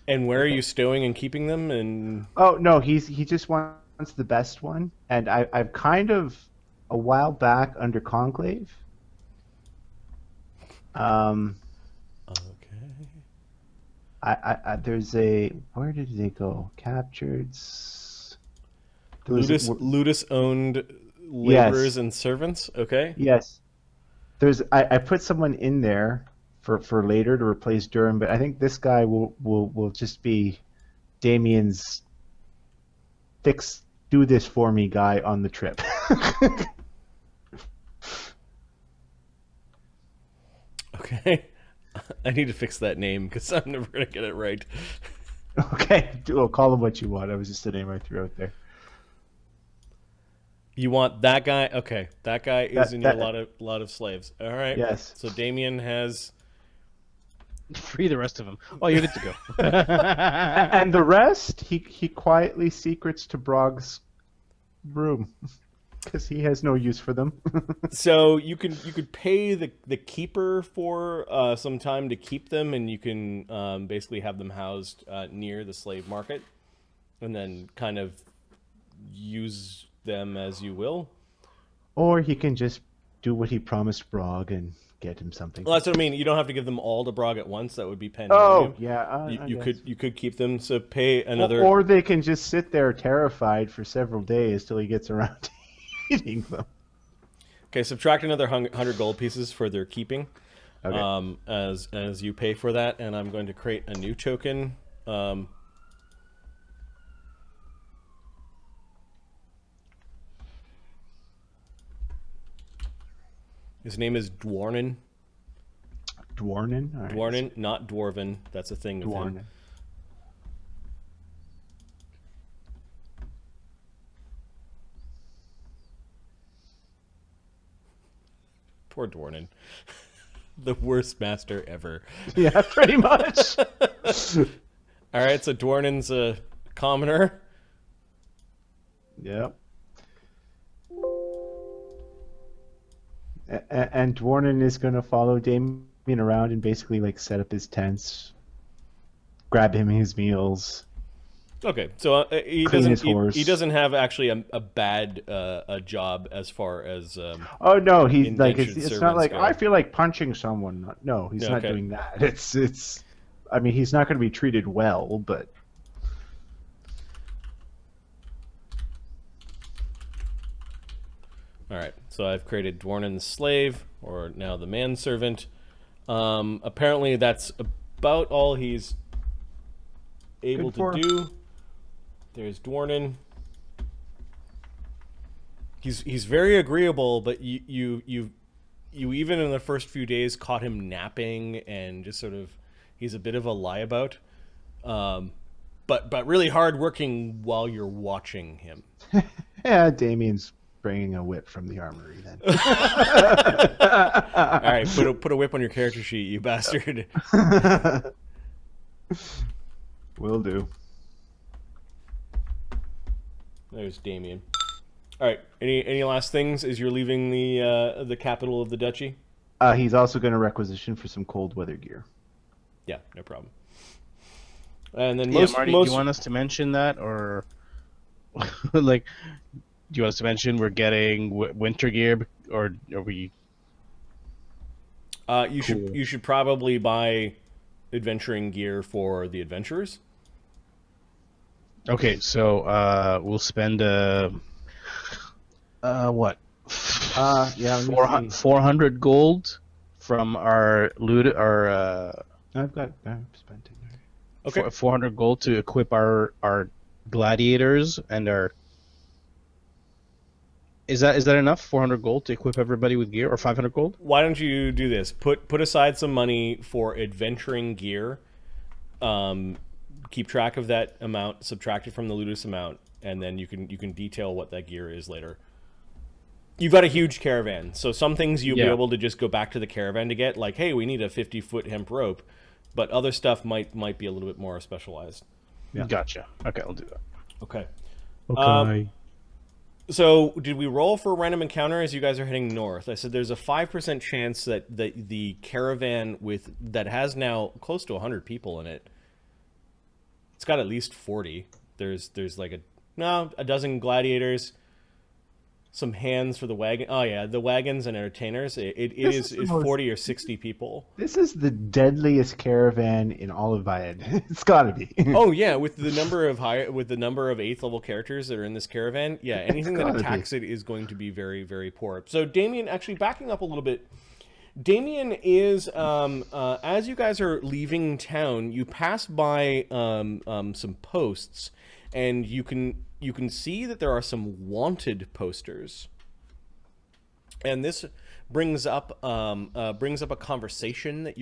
And where are you stowing and keeping them? And Oh, no, he just wants the best one. And I've kind of, a while back under Conclave, Um, Okay. there's a, where did they go? Captured. There was Ludus owned laborers yes, and servants. Okay. yes. I put someone in there for later to replace Durham, but I think this guy will just be Damien's do this for me guy on the trip. Okay. I need to fix that name because I'm never gonna get it right. Okay, well, call him what you want. That was just the name I threw out there. You want that guy? Okay, that guy is in your that- lot of slaves. All right. Yes. So Damien has. Free the rest of them. Oh, you're good to go. And the rest, he quietly secrets to Brogg's room because he has no use for them. So you could pay the keeper for some time to keep them, and you can basically have them housed near the slave market, and then kind of use them as you will. Or he can just do what he promised Brogg and get him something. Well, that's what I mean. You don't have to give them all to Brogg at once. That would be Oh, pandemonium. yeah. I You guess. could keep them. So pay another. Or they can just sit there terrified for several days till he gets around to eating them. Okay, subtract another 100 gold pieces for their keeping. Okay. As you pay for that, and I'm going to create a new token. His name is Dwarnin. Dwarnin? All right. Dwarnin, not Dwarven. That's a thing with him. Dwarnin. Poor Dwarnin. The worst master ever. Yeah, pretty much. All right, so Dwarnin's a commoner. Yep. And Dwarnin is going to follow Damien around and basically like set up his tents, grab him his meals. Okay, so he Clean doesn't. his horse. He doesn't have actually a bad a job as far as. Oh no, he's like Indentured it's not servants like go. I feel like punching someone. No, he's not Okay. doing that. It's. I mean, he's not going to be treated well, but All right, so I've created Dwarnin's slave, or now the manservant. Apparently, that's about all he's able Good for to him. do. There's Dwarnin. He's very agreeable, but you even in the first few days caught him napping and just sort of he's a bit of a lieabout, but really hard working while you're watching him. yeah, Damien's bringing a whip from the armory then. All right, put a whip on your character sheet, you bastard. Will do. There's Damien. All right, any last things as you're leaving the capital of the duchy? He's also going to requisition for some cold weather gear. Yeah, no problem. And then Yeah, Marty, do you want us to mention that, or like, do you want us to mention we're getting winter gear, or are we? you should probably buy adventuring gear for the adventurers. Okay, so we'll spend what? Yeah, let me see. 400 gold from our loot, our I've spent it. Okay. 400 gold to equip our gladiators and our. Is that enough? 400 gold to equip everybody with gear, or 500 gold? Why don't you do this? Put aside some money for adventuring gear. Keep track of that amount, subtract it from the Ludus amount, and then you can detail what that gear is later. You've got a huge caravan, so some things you'll be able to just go back to the caravan to get, like, hey, we need a 50-foot hemp rope, but other stuff might be a little bit more specialized. Yeah. Gotcha. Okay, I'll do that. Okay. Okay. So, did we roll for a random encounter as you guys are heading north? I said there's a 5% chance that the caravan that has now close to 100 people in it, it's got at least 40. There's like a dozen gladiators, some hands for the wagon. Oh yeah, the wagons and entertainers. It is is the most- 40 or 60 people. This is the deadliest caravan in all of Viad. It's got to be. Oh yeah, with the number of 8th level characters that are in this caravan, yeah, anything that gotta attacks it is going to be very, very poor. So Damien, actually backing up a little bit, Damien is as you guys are leaving town, you pass by some posts, and you can see that there are some wanted posters, and this brings up a conversation that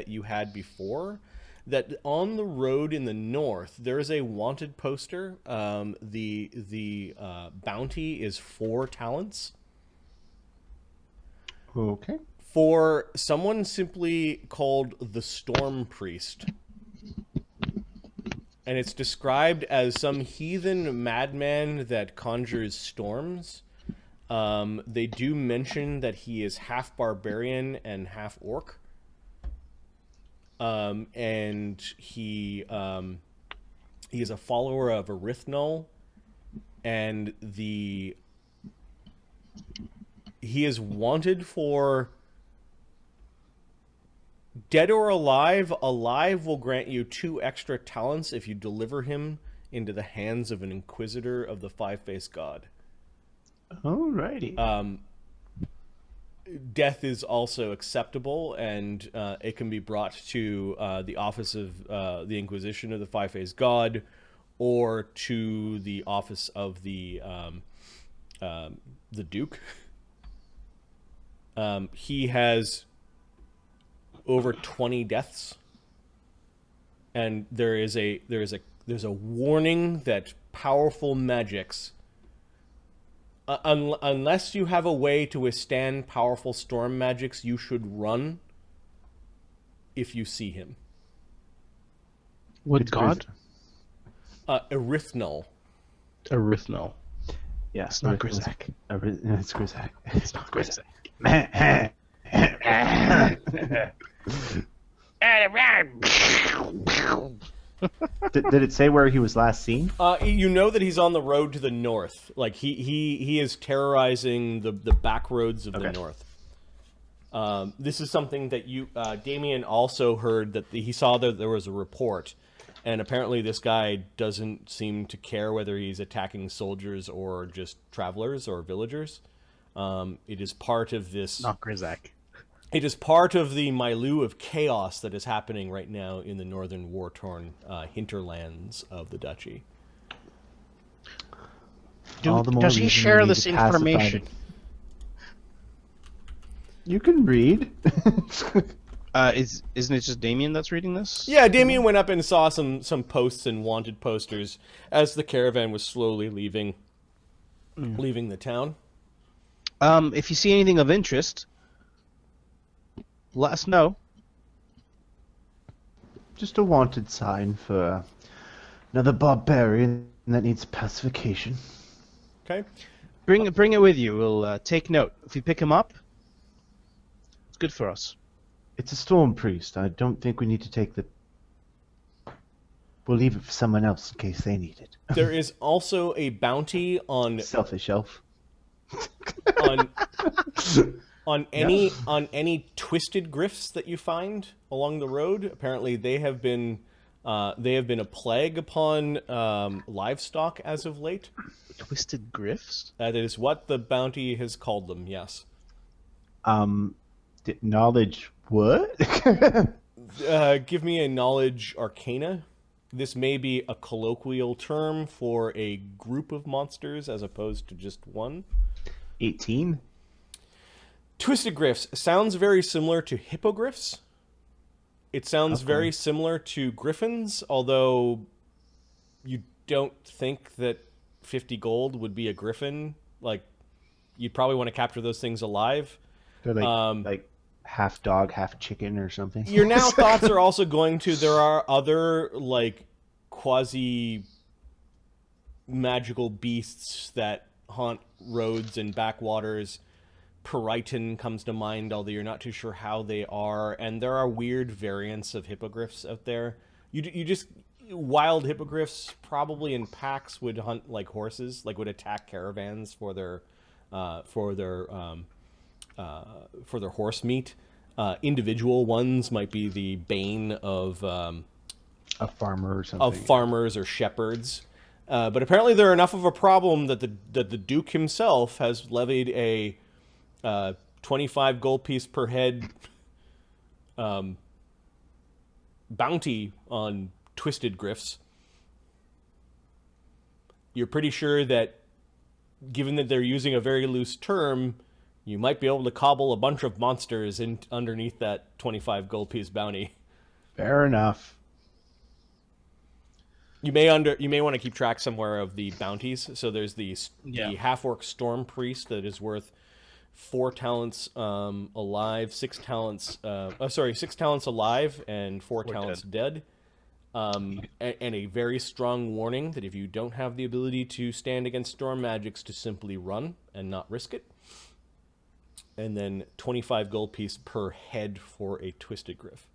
you had before. That on the road in the north, there is a wanted poster. The bounty is 4 talents. Okay. For someone simply called the Storm Priest. And it's described as some heathen madman that conjures storms. They do mention that he is half barbarian and half orc. And he is a follower of Erythnul, and he is wanted for dead or alive. Alive will grant you 2 extra talents if you deliver him into the hands of an inquisitor of the five-faced god. Alrighty. Death is also acceptable, and it can be brought to the office of the Inquisition of the Five-Faced God, or to the office of the Duke. He has over 20 deaths, and there's a warning that powerful magics. Unless you have a way to withstand powerful storm magics, you should run if you see him. What It's god? Erythnul. Erythnul. Yeah, It's not Grizaak. It's Grizaak. It's not Grizaak. Did it say where he was last seen? You know that he's on the road to the north. Like he is terrorizing the back roads of the north. This is something that Damien also heard, that he saw that there was a report, and apparently this guy doesn't seem to care whether he's attacking soldiers or just travelers or villagers. It is part of this. Not Grizaak. It is part of the milieu of chaos that is happening right now in the northern war-torn hinterlands of the duchy. All the more Does he reason share we need this to pacify information? them. You can read. Isn't it just Damien that's reading this? Yeah, Damien went up and saw some posts and wanted posters as the caravan was slowly leaving the town. If you see anything of interest, let us know. Just a wanted sign for another barbarian that needs pacification. Okay. Bring it with you. We'll take note. If we pick him up, it's good for us. It's a Storm Priest. I don't think we need to take the... We'll leave it for someone else in case they need it. There is also a bounty on Selfish elf. on any twisted-griffs that you find along the road. Apparently, they have been a plague upon livestock as of late. Twisted-griffs? That is what the bounty has called them. Yes. Knowledge what? Give me a knowledge arcana. This may be a colloquial term for a group of monsters as opposed to just one. 18. Twisted-griffs sounds very similar to hippogriffs. It sounds very similar to griffins, although you don't think that 50 gold would be a griffin. Like, you'd probably want to capture those things alive. They're like half dog, half chicken or something. Your now thoughts are also going to, there are other, like, quasi magical beasts that haunt roads and backwaters. Periton comes to mind, although you're not too sure how they are, and there are weird variants of hippogriffs out there. You just wild hippogriffs, probably in packs, would hunt like horses, like would attack caravans for their for their horse meat. Individual ones might be the bane of A farmer or something. farmers or shepherds. But apparently they're enough of a problem that the Duke himself has levied a 25 gold piece per head bounty on twisted-griffs. You're pretty sure that, given that they're using a very loose term, you might be able to cobble a bunch of monsters in underneath that 25 gold piece bounty. Fair enough. You may want to keep track somewhere of the bounties. So there's the half-orc Storm Priest that is worth 4 talents alive, 6 talents 6 talents alive and 4 talents dead. And a very strong warning that if you don't have the ability to stand against storm magics, to simply run and not risk it. And then 25 gold piece per head for a twisted-griff.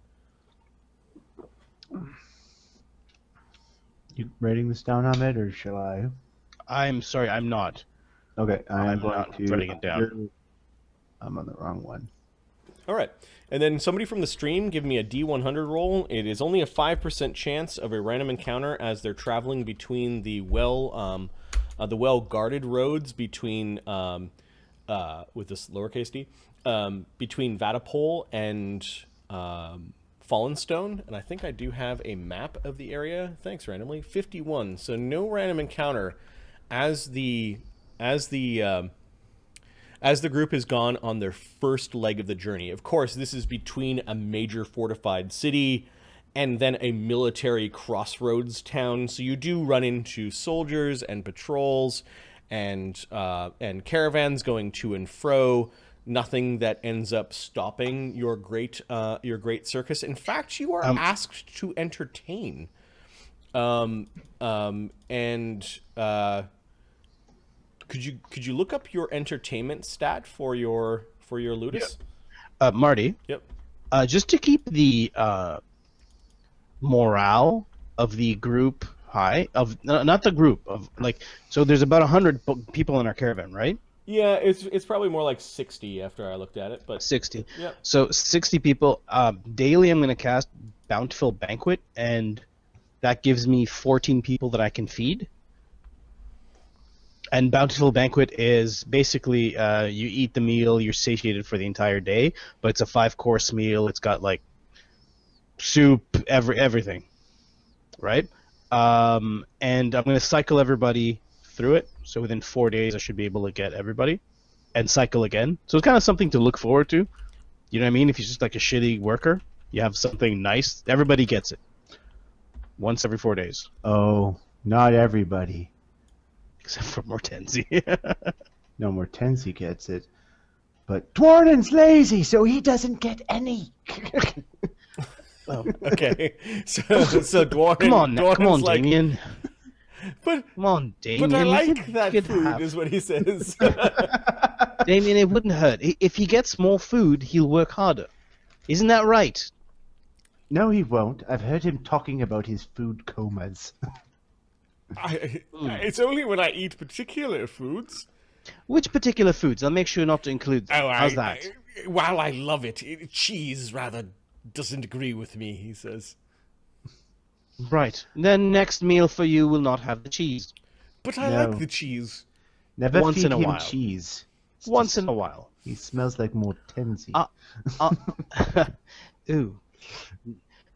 You writing this down, Ahmed, or shall I? I'm sorry, I'm not. Okay, I'm going not to writing it down. I'm on the wrong one. All right. And then somebody from the stream give me a D100 roll. It is only a 5% chance of a random encounter as they're traveling between the well-guarded roads between with this lowercase d, between Vaddapol and Fallenstone, and I think I do have a map of the area. Thanks, randomly. 51. So no random encounter as the group has gone on their first leg of the journey. Of course, this is between a major fortified city and then a military crossroads town. So you do run into soldiers and patrols and caravans going to and fro. Nothing that ends up stopping your great circus. In fact, you are asked to entertain. Could you look up your entertainment stat for your ludus? Yeah. Marty. Yep. Just to keep the morale of the group high, not the group of so there's about 100 people in our caravan, right? Yeah, it's probably more like 60 after I looked at it, but 60. Yeah. So 60 people. Daily, I'm going to cast Bountiful Banquet, and that gives me 14 people that I can feed. And Bountiful Banquet is basically you eat the meal, you're satiated for the entire day, but it's a 5-course meal. It's got soup, everything, right? And I'm going to cycle everybody through it. So within 4 days, I should be able to get everybody and cycle again. So it's kind of something to look forward to. You know what I mean? If you're just like a shitty worker, you have something nice. Everybody gets it. Once every 4 days. Oh, not everybody. Except for Mortenzi. No, Mortenzi gets it. But Dwarden's lazy, so he doesn't get any. Oh, okay. So Dwarden. Come on, like, Damien. But come on, Damien. But I like that food, is what he says. Damien, it wouldn't hurt. If he gets more food, he'll work harder. Isn't that right? No, he won't. I've heard him talking about his food comas. It's only when I eat particular foods. Which particular foods? I'll make sure not to include them. How's that? While I love it, cheese rather doesn't agree with me, he says. Right. Then next meal for you will not have the cheese. But I like the cheese. Never Once feed in a him while. cheese. Once in a while. He smells like Mortenzi. Ooh.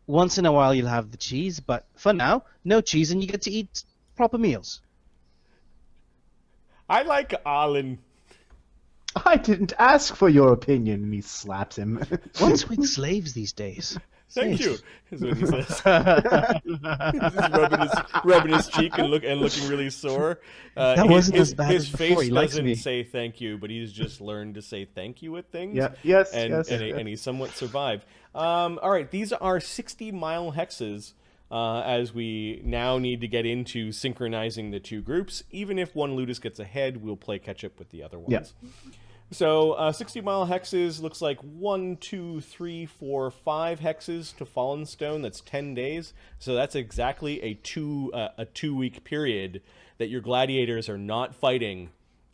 Once in a while you'll have the cheese, but for now, no cheese and you get to eat proper meals. I like Arlen. I didn't ask for your opinion, and he slaps him. Once with slaves these days. Thank you, is what he says. Just rubbing his cheek and looking really sore. That wasn't as bad as face before. He likes doesn't me. say thank you, but he's just learned to say thank you with things. Yeah. Yes. And he somewhat survived. All right, these are 60-mile hexes. As we now need to get into synchronizing the two groups. Even if one ludus gets ahead, we'll play catch up with the other ones. Yeah. So 60-mile hexes looks like 1, 2, 3, 4, 5 hexes to Fallenstone. That's 10 days. So that's exactly a 2-week period that your gladiators are not fighting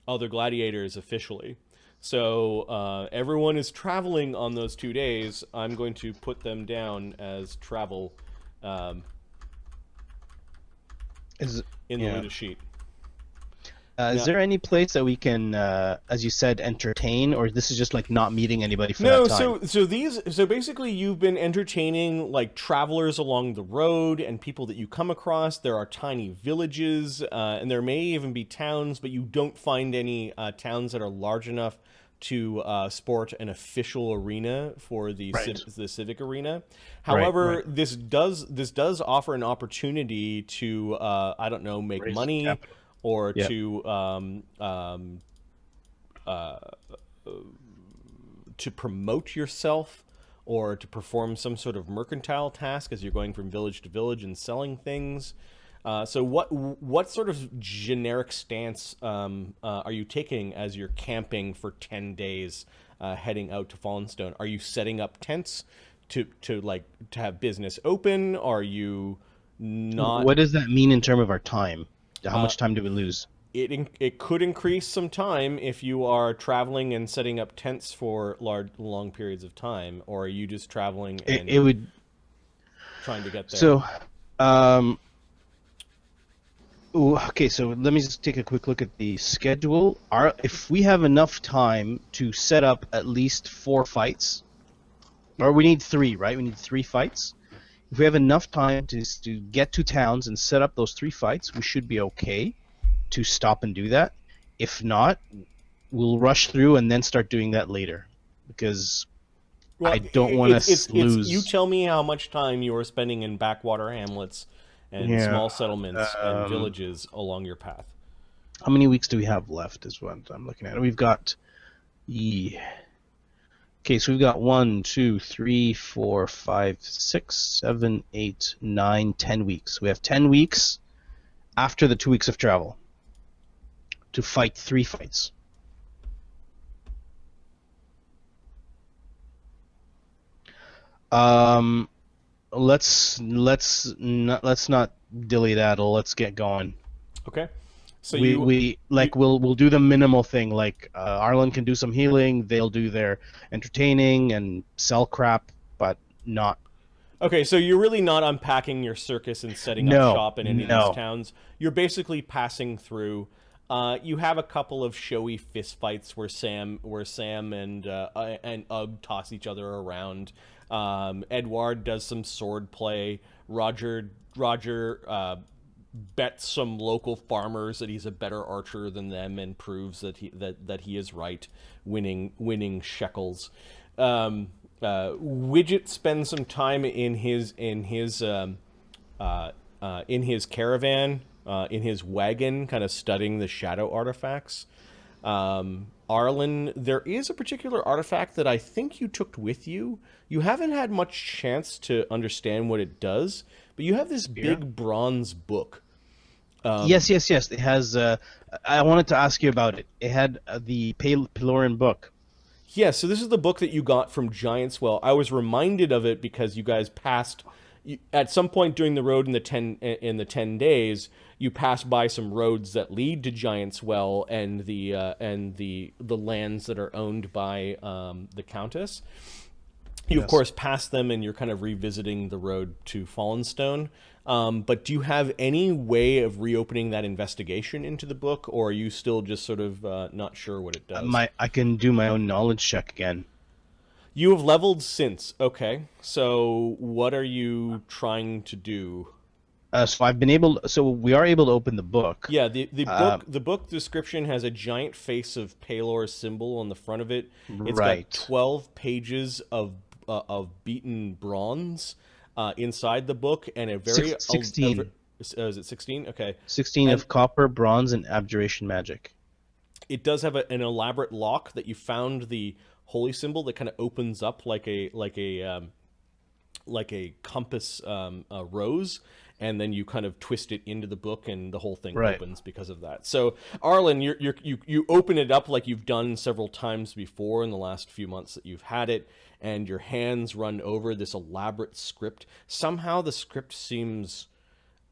other gladiators officially. So everyone is traveling on those 2 days. I'm going to put them down as travel in the latest sheet. Is there any place that we can, as you said, entertain, or this is just like not meeting anybody for No, that time? so basically you've been entertaining like travelers along the road and people that you come across. There are tiny villages, and there may even be towns, but you don't find any towns that are large enough to sport an official arena for the the civic arena. However, this does offer an opportunity to I don't know, make Raise money. capital. Or Yep. To promote yourself, or to perform some sort of mercantile task as you're going from village to village and selling things. So what sort of generic stance are you taking as you're camping for 10 days, heading out to Fallenstone? Are you setting up tents to have business open? Are you not? What does that mean in terms of our time? How much time do we lose? It could increase some time if you are traveling and setting up tents for long periods of time, or are you just traveling and It would trying to get there? So, okay. So let me just take a quick look at the schedule. If we have enough time to set up at least 4 fights, or we need 3, right? We need 3 fights. If we have enough time to get to towns and set up those 3 fights, we should be okay to stop and do that. If not, we'll rush through and then start doing that later, because I don't want to lose. You tell me how much time you are spending in backwater hamlets and small settlements and villages along your path. How many weeks do we have left is what I'm looking at. We've got... Okay, so we've got 1, 2, 3, 4, 5, 6, 7, 8, 9, 10 weeks. We have 10 weeks after the 2 weeks of travel to fight 3 fights. Let's not dilly daddle. Let's get going. Okay. So we'll do the minimal thing. Like Arlen can do some healing. They'll do their entertaining and sell crap, but not. Okay, so you're really not unpacking your circus and setting up shop in any of these towns. You're basically passing through. You have a couple of showy fist fights where Sam and Ugg toss each other around. Edward does some sword play. Roger bets some local farmers that he's a better archer than them and proves that he is right, winning shekels. Widget spends some time in his caravan, in his wagon, kind of studying the shadow artifacts. Arlen, there is a particular artifact that I think you took with you. You haven't had much chance to understand what it does, but you have this big bronze book. Yes. It has. I wanted to ask you about it. It had the Peloran book. Yeah, so this is the book that you got from Giantswell. I was reminded of it because you guys passed at some point during the road in the 10 days. You pass by some roads that lead to Giantswell and the lands that are owned by the Countess. You of course pass them, and you're kind of revisiting the road to Fallenstone. But do you have any way of reopening that investigation into the book, or are you still just sort of not sure what it does? I can do my own knowledge check again. You have leveled since. Okay, so what are you trying to do? So we are able to open the book. Yeah, the book description has a giant face of Pelor's symbol on the front of it. It's got 12 pages of beaten bronze inside the book, and a very 16. Is it 16? Okay. 16 of copper, bronze, and abjuration magic. It does have an elaborate lock that you found the holy symbol that kind of opens up like a compass rose, and then you kind of twist it into the book, and the whole thing opens because of that. So, Arlen, you open it up like you've done several times before in the last few months that you've had it, and your hands run over this elaborate script. Somehow the script seems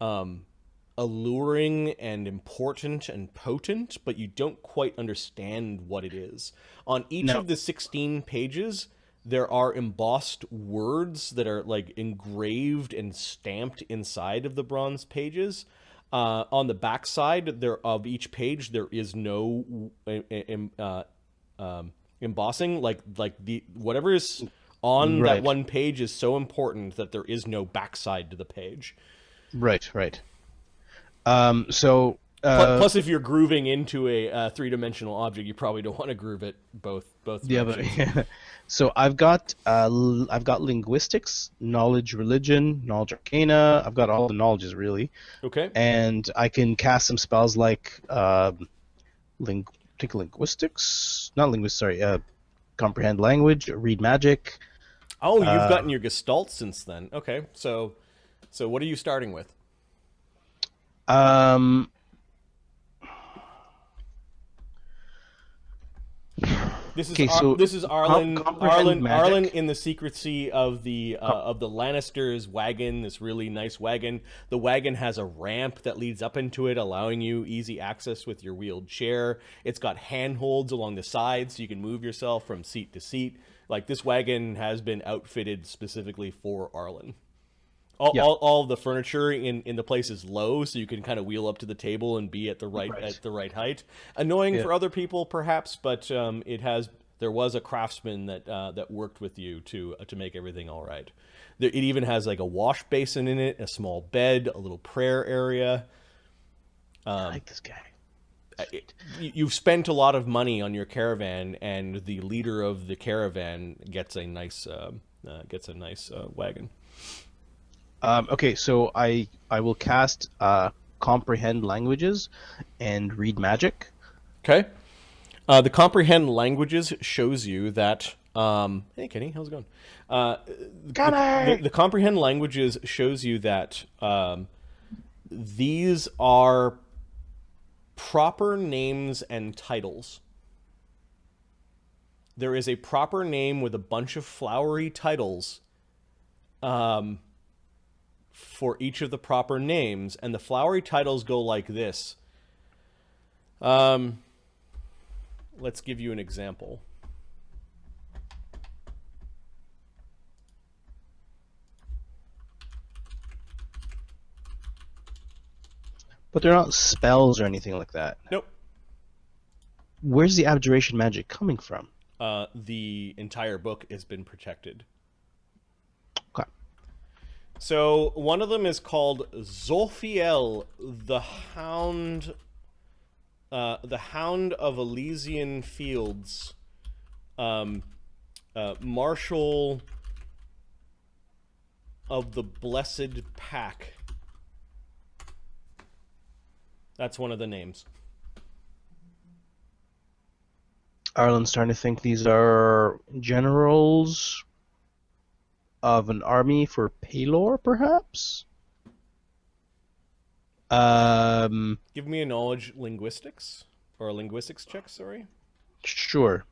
a alluring and important and potent, but you don't quite understand what it is. On each of the 16 pages, there are embossed words that are like engraved and stamped inside of the bronze pages. On the back side of each page, there is no embossing. Like the whatever is on that one page is so important that there is no backside to the page. Right. So plus, if you're grooving into a three-dimensional object, you probably don't want to groove it both directions. Yeah. So I've got linguistics, knowledge, religion, knowledge, arcana. I've got all the knowledges really. Okay. And I can cast some spells like linguistics, not linguistics. Sorry, comprehend language, read magic. Oh, you've gotten your Gestalt since then. Okay, so what are you starting with? This is Arlen. Arlen in the secrecy of the Lannisters' wagon. This really nice wagon. The wagon has a ramp that leads up into it, allowing you easy access with your wheeled chair. It's got handholds along the sides, so you can move yourself from seat to seat. Like, this wagon has been outfitted specifically for Arlen. All the furniture in the place is low, so you can kind of wheel up to the table and be at the right height. Annoying for other people, perhaps, but there was a craftsman that worked with you to make everything all right. It even has like a wash basin in it, a small bed, a little prayer area. I like this guy. You've spent a lot of money on your caravan, and the leader of the caravan gets a nice wagon. Okay, so I will cast comprehend languages and read magic. Okay. The comprehend languages shows you that. Hey, Kenny, how's it going? The comprehend languages shows you that these are proper names and titles. There is a proper name with a bunch of flowery titles for each of the proper names, and the flowery titles go like this. Let's give you an example. But they're not spells or anything like that. Nope. Where's the abjuration magic coming from? The entire book has been protected. Okay. So one of them is called Zolfiel, the Hound of Elysian Fields, Marshal of the Blessed Pack. That's one of the names. Arlen's starting to think these are generals of an army for Pelor, perhaps? Give me a knowledge linguistics, or a linguistics check, sorry. Sure.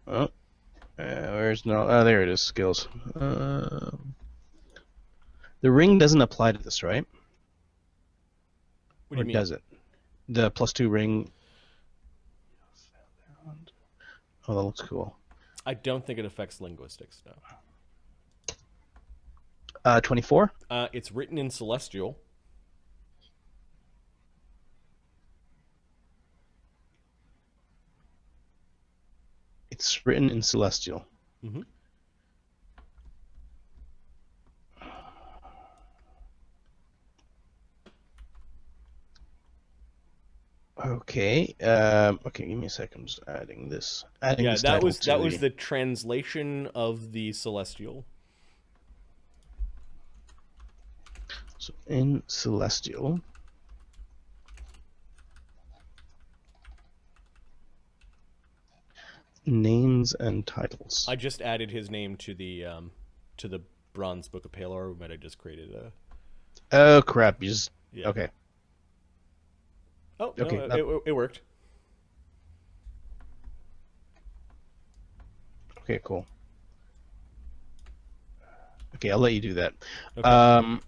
Oh, where's no? Oh, there it is. Skills. The ring doesn't apply to this, right? What do you mean? Does it? The +2 ring. Oh, that looks cool. I don't think it affects linguistics, no. 24? It's written in Celestial. It's written in Celestial. Mm-hmm. Okay. Okay, give me a second. I'm just adding this. That was the translation of the Celestial. So in Celestial, names and titles. I just added his name to the Bronze Book of Pelor. We might have just created a. Oh crap! You just okay. Oh, okay. No, it worked. Okay, cool. Okay, I'll let you do that. Okay.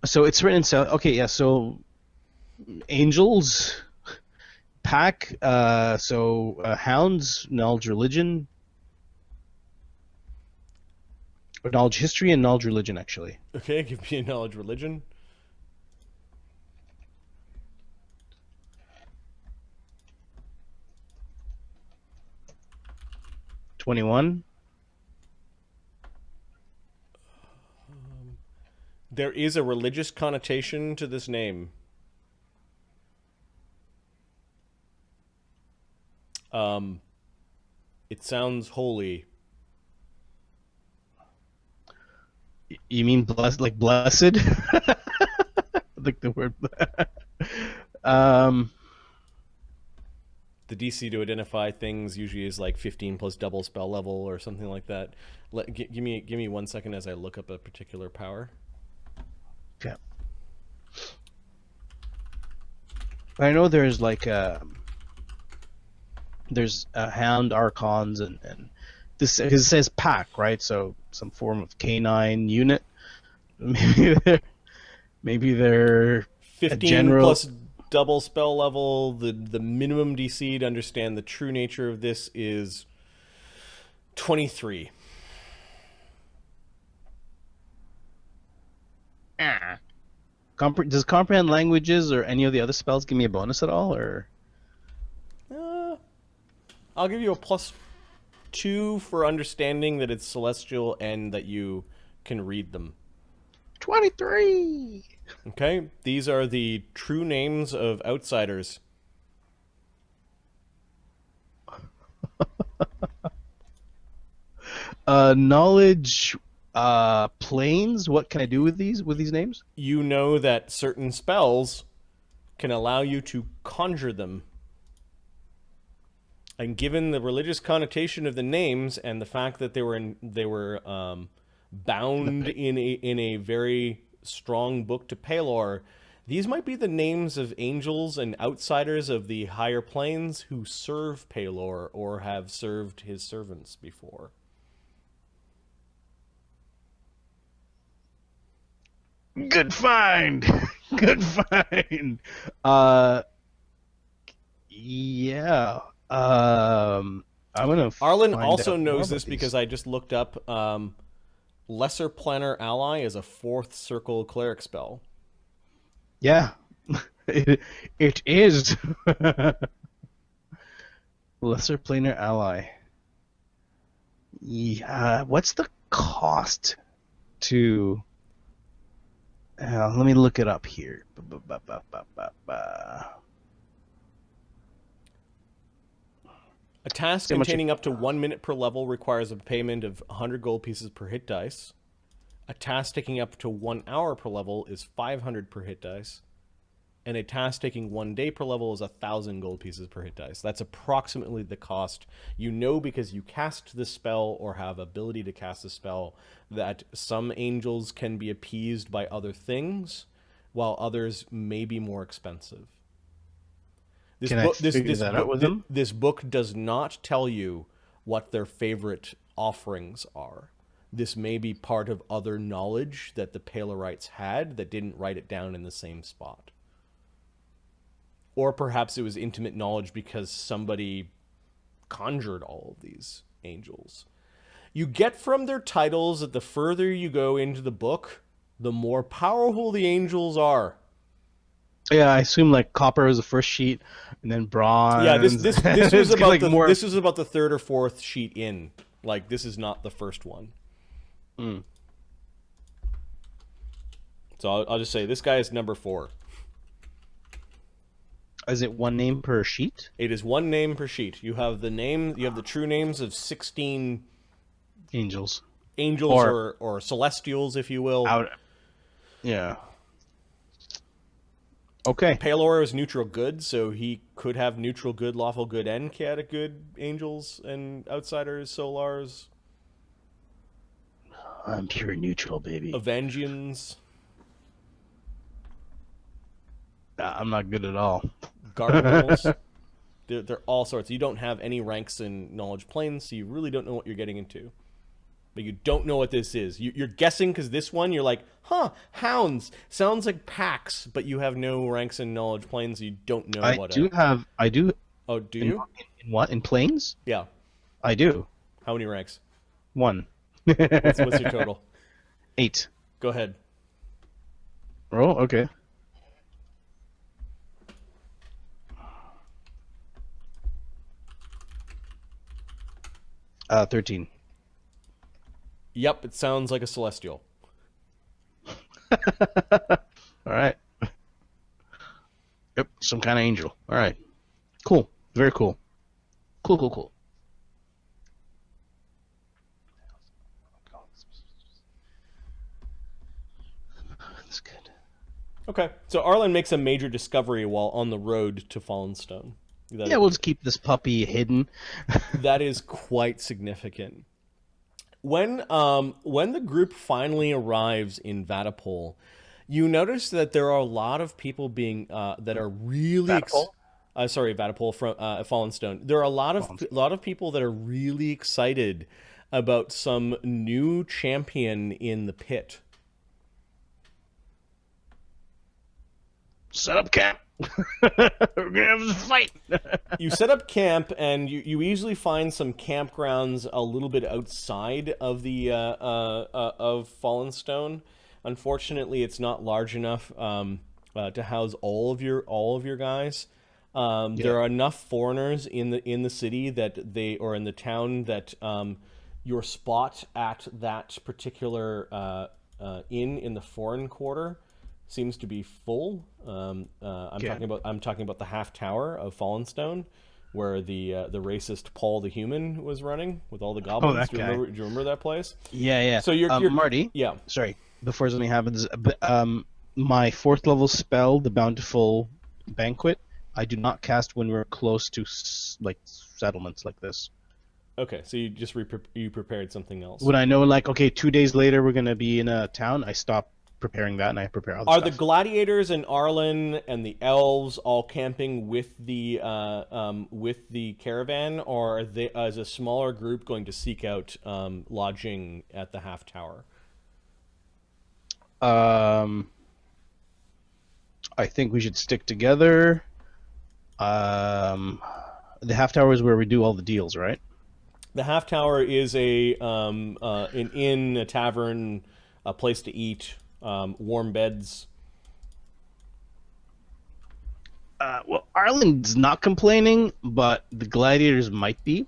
So it's written in South. Okay, yeah. So angels, pack. Hounds, knowledge, religion, or knowledge, history, and knowledge, religion. Actually, Okay, give me a knowledge religion. 21. There is a religious connotation to this name. It sounds holy. You mean blessed, like blessed? Like the word. um, The DC to identify things usually is like 15 plus double spell level or something like that. Give me 1 second as I look up a particular power. yeah. I know there's like there's hound archons and this, because it says pack, right? So some form of canine unit. Maybe they're 15 general... plus double spell level. The minimum DC to understand the true nature of this is 23. Does comprehend languages or any of the other spells give me a bonus at all, or? I'll give you a +2 for understanding that it's celestial and that you can read them. 23. Okay, these are the true names of outsiders. Knowledge, planes. What can I do with these names? You know that certain spells can allow you to conjure them. And given the religious connotation of the names and the fact that they were bound in a very strong book to Pelor, these might be the names of angels and outsiders of the higher planes who serve Pelor or have served his servants before. Good find. Good find. Yeah. I'm gonna. Arlen find also out more knows about this these. because I just looked up Lesser Planar Ally is a 4th circle cleric spell. Yeah, it is. Lesser planar ally. Yeah, what's the cost to? Let me look it up here. A task How much containing up to 1 minute per level requires a payment of 100 gold pieces per hit dice. A task taking up to 1 hour per level is 500 per hit dice. And a task taking 1 day per level is 1,000 gold pieces per hit dice. That's approximately the cost. You know, because you cast the spell or have ability to cast the spell, that some angels can be appeased by other things, while others may be more expensive. Can I figure that out with them? This book does not tell you what their favorite offerings are. This may be part of other knowledge that the Pelorites had that didn't write it down in the same spot. Or perhaps it was intimate knowledge because somebody conjured all of these angels. You get from their titles that the further you go into the book, the more powerful the angels are. Yeah, I assume like copper is the first sheet, and then bronze. Yeah, this was It's about like more... this was about the 3rd or 4th sheet in. Like, this is not the first one. Mm. So I'll just say this guy is number 4. Is it one name per sheet? It is 1 name per sheet. You have the name. You have the true names of 16 Angels. Or celestials, if you will. Yeah. Okay. Pelor is neutral good, so he could have neutral good, lawful good, and chaotic good angels and outsiders, solars. I'm pure neutral, baby. Avengians. I'm not good at all. Gargoyles. They're all sorts. You don't have any ranks in knowledge planes, so you really don't know what you're getting into. but you don't know what this is. You're guessing because this one, you're like, huh, hounds. Sounds like packs, but you have no ranks and knowledge planes. So you don't know what. I do. Oh, do you? In what? In planes? Yeah. I do. How many ranks? 1. What's your total? 8. Go ahead. Oh, okay. Uh, 13. Yep, it sounds like a celestial. All right. Yep, some kind of angel. All right. Cool. Very cool. Cool. That's good. Okay, so Arlen makes a major discovery while on the road to Fallenstone. Yeah, we'll just keep this puppy hidden. That is quite significant. When the group finally arrives in Vaddapol, you notice that there are a lot of people being that are really Vaddapol from Fallenstone. There are a lot of people that are really excited about some new champion in the pit. Set up camp. We're gonna have a fight. You set up camp, and you easily find some campgrounds a little bit outside of the of Fallenstone. Unfortunately, it's not large enough to house all of your guys. There are enough foreigners in the city that in the town that your spot at that particular inn in the foreign quarter seems to be full. I'm talking about the half tower of Fallenstone, where the racist Paul the Human was running with all the goblins. That do you guy. remember that place? Yeah. So you're Marty. Yeah. Sorry. Before something happens, my 4th level spell, the Bountiful Banquet, I do not cast when we're close to settlements like this. Okay, so you just you prepared something else. When I know, 2 days later we're gonna be in a town, I stop preparing that and I prepare other Are stuff. the gladiators and Arlen and the elves all camping with the caravan, or are they, as a smaller group, going to seek out lodging at the half tower? I think we should stick together. The half tower is where we do all the deals, right? The half tower is an inn, a tavern, a place to eat, warm beds. Well, Arlen's not complaining, but the gladiators might be.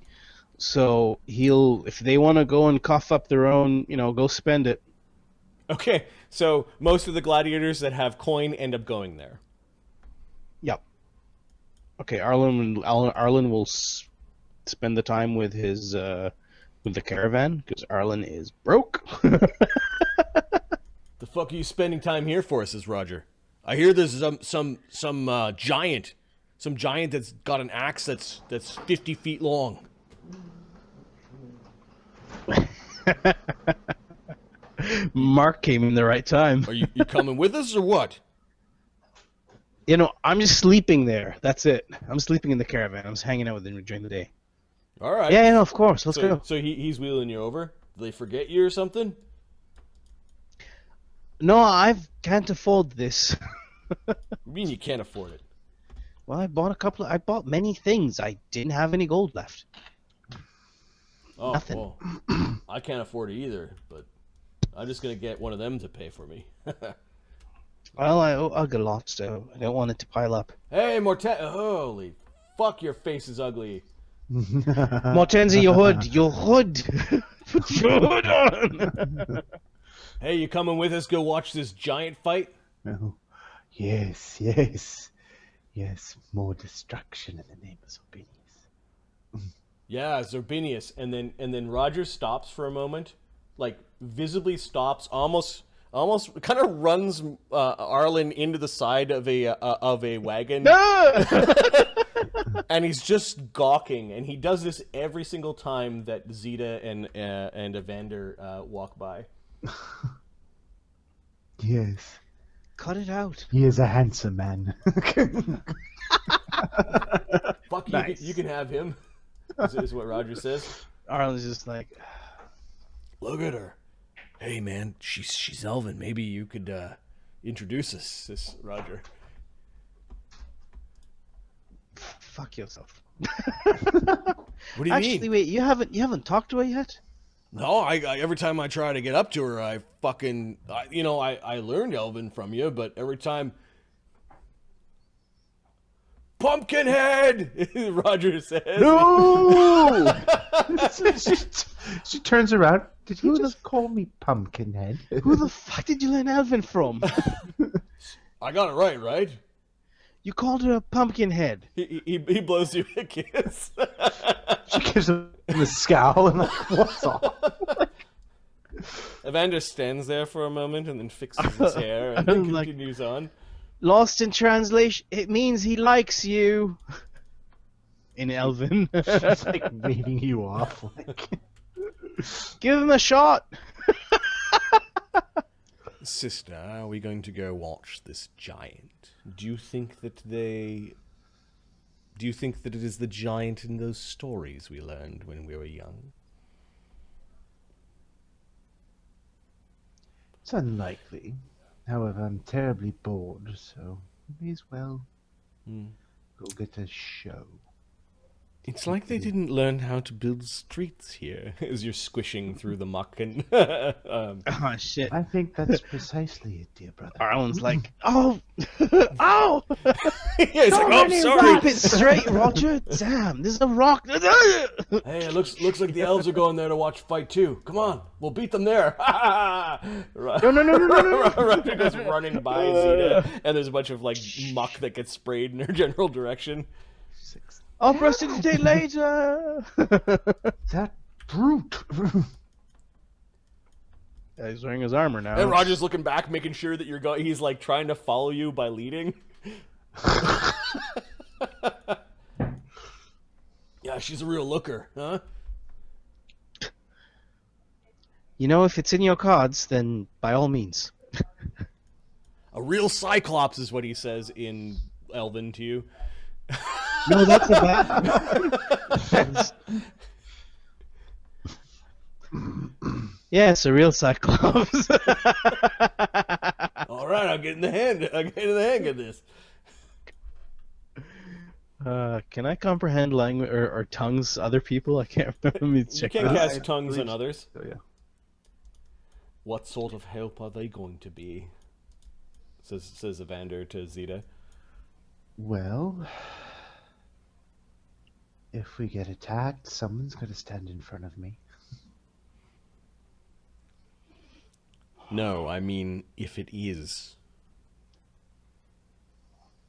So if they want to go and cough up their own, go spend it. Okay, so most of the gladiators that have coin end up going there. Yep. Okay, Arlen will spend the time with his with the caravan because Arlen is broke. The fuck are you spending time here for? Says Roger. I hear there's some giant that's got an axe that's 50 feet long. Mark came in the right time. Are you coming with us or what? I'm just sleeping there. That's it. I'm sleeping in the caravan. I'm just hanging out with him during the day. All right. Yeah, of course. Let's go. So he's wheeling you over? Did they forget you or something? No, I can't afford this. What do you mean you can't afford it? Well, I bought many things. I didn't have any gold left. Oh, Nothing. Well, I can't afford it either, but I'm just going to get one of them to pay for me. Well, I owe Ugg a lot, so I don't want it to pile up. Hey, holy fuck, your face is ugly. Mortenzi, your hood. Put your hood on. Hey, you coming with us? Go watch this giant fight? Oh, yes. More destruction in the name of Zorbinius. Yeah, Zorbinius, and then Roger stops for a moment, visibly stops, almost kind of runs Arlen into the side of a wagon. No! And he's just gawking, and he does this every single time that Zeta and Evander walk by. Yes. Cut it out. He is a handsome man. Fuck, Nice. you can have him, is what Roger says. Arlen's just like... Look at her. Hey, man, she's elven. Maybe you could introduce us, says Roger. Fuck yourself. What do you Actually, mean? wait, you haven't talked to her yet? No, I every time I try to get up to her, I learned Elven from you, but every time... Pumpkinhead! Roger says. No! she turns around. Did he just call me Pumpkinhead? Who the fuck did you learn Elven from? I got it right? You called her a Pumpkinhead. He blows you a kiss. She gives him the scowl and like, what's up? Evander stands there for a moment and then fixes his hair and then Like- continues on. Lost in translation, it means he likes you. In Elven. She's like waving you off. Like... Give him a shot. Sister, are we going to go watch this giant? Do you think that it is the giant in those stories we learned when we were young? It's unlikely. However, I'm terribly bored, so may as well go get a show. It's like they didn't learn how to build streets here, as you're squishing through the muck and... Oh, shit. I think that's precisely it, dear brother. Arlen's like, oh! Ow! yeah, it's like, oh, sorry! Keep it straight, Roger. Damn, there's a rock. Hey, it looks like the elves are going there to watch fight too. Come on, we'll beat them there. No. Roger goes running by Zeta, and there's a bunch of like muck that gets sprayed in her general direction. I'll prestidigitate later. That brute! Yeah, he's wearing his armor now. And Roger's looking back, making sure that you're going. He's like trying to follow you by leading. Yeah, she's a real looker, huh? You know, if it's in your cards, then by all means. A real cyclops is what he says in Elven to you. No, that's a bad. Yes, a real cyclops. All right, I'll get in the hang of this. Can I comprehend language or tongues other people? I can't remember. Let me You check can't that. cast tongues on others. So, yeah. What sort of help are they going to be? Says Evander to Zeta. Well, if we get attacked, someone's got to stand in front of me. No, I mean if it is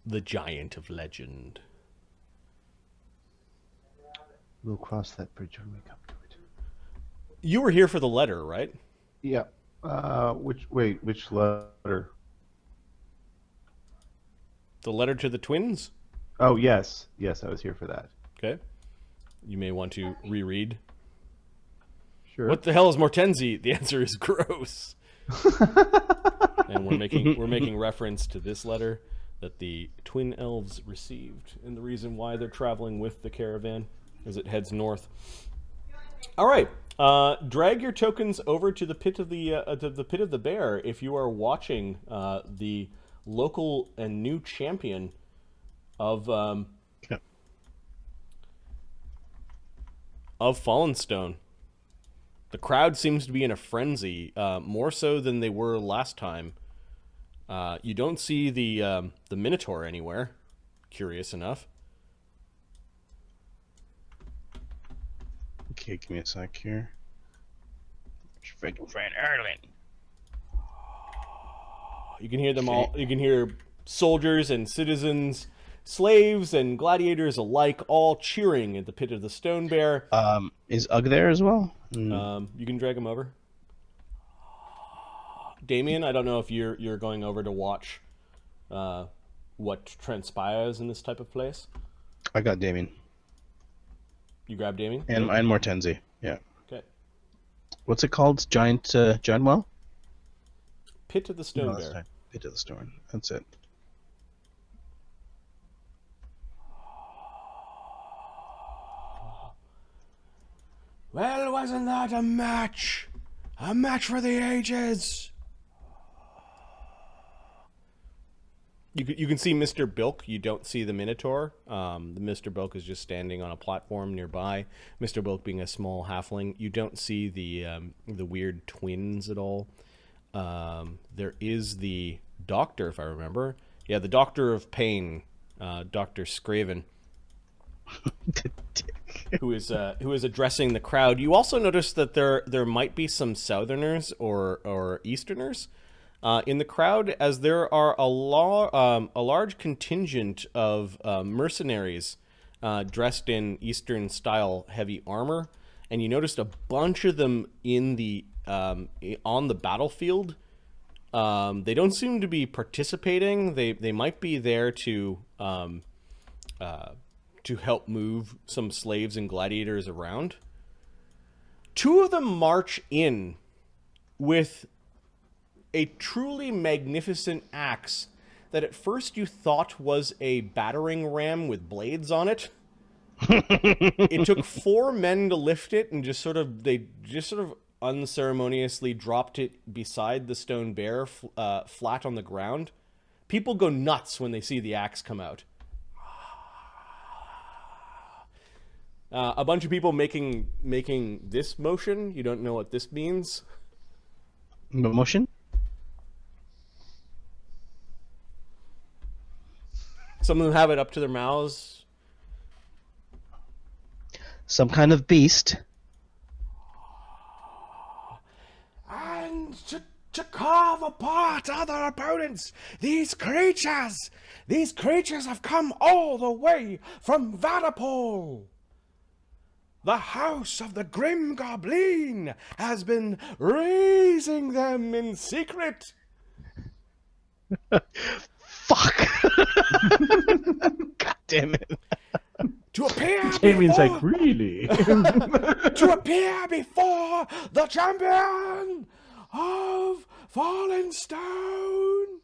the giant of legend. We'll cross that bridge when we come to it. You were here for the letter, right? Yeah. Which letter? The letter to the twins? Oh, yes. Yes, I was here for that. Okay. You may want to reread. Sure. What the hell is Mortenzi? The answer is gross. And we're making reference to this letter that the twin elves received, and the reason why they're traveling with the caravan as it heads north. All right, drag your tokens over to the pit of the bear if you are watching the local and new champion of Fallenstone. The crowd seems to be in a frenzy, more so than they were last time. You don't see the Minotaur anywhere, curious enough. Okay, give me a sec here. Freaking friend Arlen. You can hear them all. You can hear soldiers and citizens, slaves and gladiators alike, all cheering at the pit of the stone bear. Is Ugg there as well? You can drag him over. Damien, I don't know if you're going over to watch what transpires in this type of place. I got Damien. You grab Damien? And Mortenzi. Yeah. Okay. What's it called? Giantswell? Pit of the stone No, that's bear. not Pit of the Stone. That's it. Well, wasn't that a match? A match for the ages. You can see Mr. Bilk. You don't see the Minotaur. The Mr. Bilk is just standing on a platform nearby. Mr. Bilk being a small halfling. You don't see the weird twins at all. There is the doctor, if I remember. Yeah, the Doctor of Pain, Dr. Scraven, who is addressing the crowd. You also notice that there might be some Southerners or Easterners in the crowd, as there are a large contingent of mercenaries dressed in Eastern-style heavy armor, and you noticed a bunch of them on the battlefield. They don't seem to be participating. They might be there to help move some slaves and gladiators around. Two of them march in with a truly magnificent axe that at first you thought was a battering ram with blades on it. It took 4 men to lift it, and they just sort of unceremoniously dropped it beside the stone bear, flat on the ground. People go nuts when they see the axe come out. A bunch of people making this motion. You don't know what this means. Motion? Some of them have it up to their mouths. Some kind of beast. And to carve apart other opponents, these creatures have come all the way from Vaddapol. The house of the Grim Gobleen has been raising them in secret. Fuck! God damn it. To appear Damien's before, like, really? to appear before the champion of Fallenstone.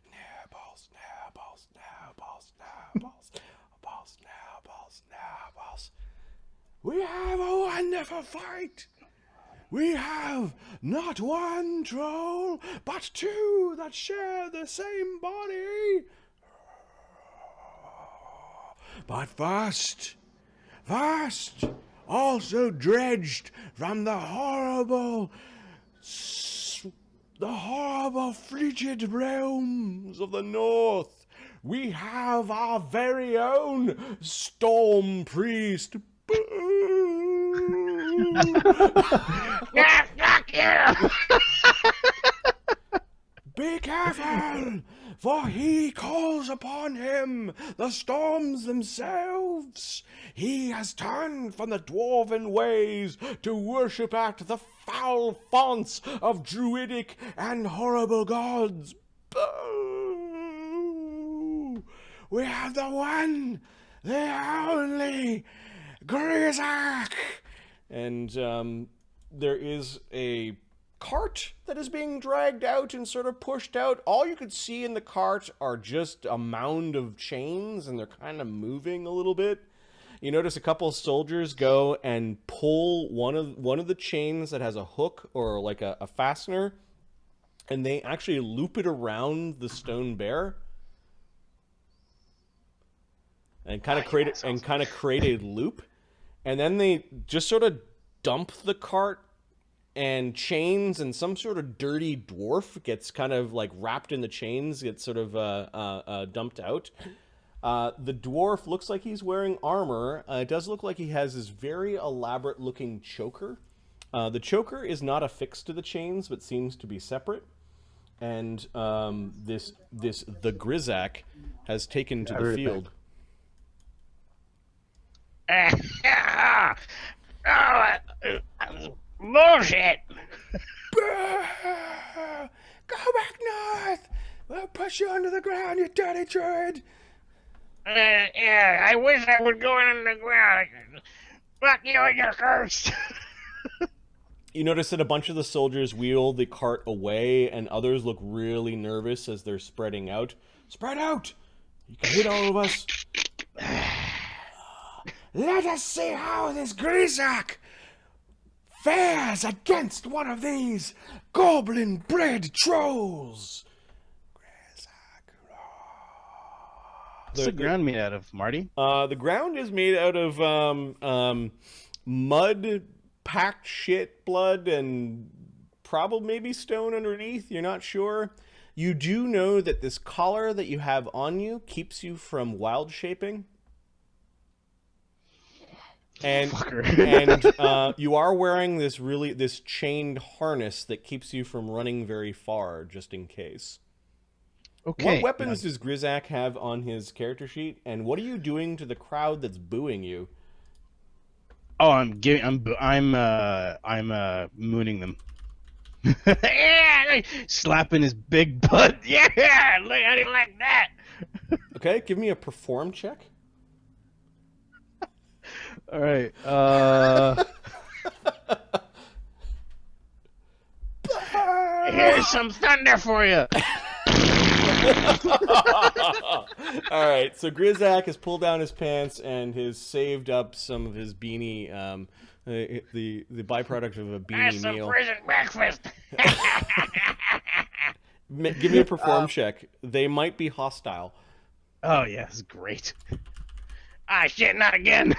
Nibbles, nibbles, nibbles, nibbles, nibbles, nibbles, nibbles. We have a wonderful fight. We have not one troll, but 2 that share the same body. But first, also dredged from the horrible frigid realms of the north, we have our very own Storm Priest. Yeah, fuck you! Be careful, for he calls upon him the storms themselves. He has turned from the dwarven ways to worship at the foul fonts of druidic and horrible gods. Boo! We have the one, the only Grizaak. And there is a cart that is being dragged out and sort of pushed out. All you could see in the cart are just a mound of chains, and they're kind of moving a little bit. You notice a couple of soldiers go and pull one of the chains that has a hook or like a fastener, and they actually loop it around the stone bear and kind of create a loop, and then they just sort of dump the cart and chains, and some sort of dirty dwarf gets kind of like wrapped in the chains, gets sort of dumped out. The dwarf looks like he's wearing armor. It does look like he has this very elaborate looking choker. The choker is not affixed to the chains, but seems to be separate. And the Grizaak has taken to the field. Bullshit! Go back north! We'll push you under the ground, you dirty druid! Yeah, I wish I would go underground. Fuck you and your curse! You notice that a bunch of the soldiers wheel the cart away, and others look really nervous as they're spreading out. Spread out! You can hit all of us. Let us see how this Grizaak fares against one of these goblin-bred trolls. What's the ground made out of, Marty? The ground is made out of mud, packed shit, blood, and probably maybe stone underneath. You're not sure. You do know that this collar that you have on you keeps you from wild shaping. And you are wearing this chained harness that keeps you from running very far, just in case. Okay. What weapons does Grizaak have on his character sheet, and what are you doing to the crowd that's booing you? Oh, I'm mooning them. Yeah, Slapping his big butt. yeah, look at it like that. Okay, give me a perform check. All right. Here's some thunder for you. All right, so Grizaak has pulled down his pants and has saved up some of his beanie, the byproduct of a That's beanie some meal. prison breakfast. Give me a perform check. They might be hostile. Oh yeah, it's great. Ah, shit, not again.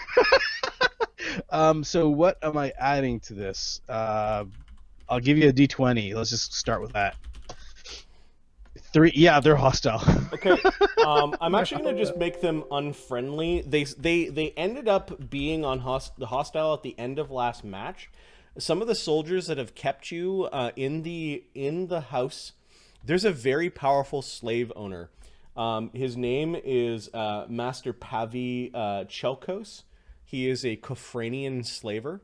So what am I adding to this? I'll give you a D20. Let's just start with that. 3. Yeah, they're hostile. Okay, I'm actually going to just make them unfriendly. They ended up being on hostile at the end of last match. Some of the soldiers that have kept you in the house, there's a very powerful slave owner. His name is Master Piva Chelkios. He is a Kofranian slaver.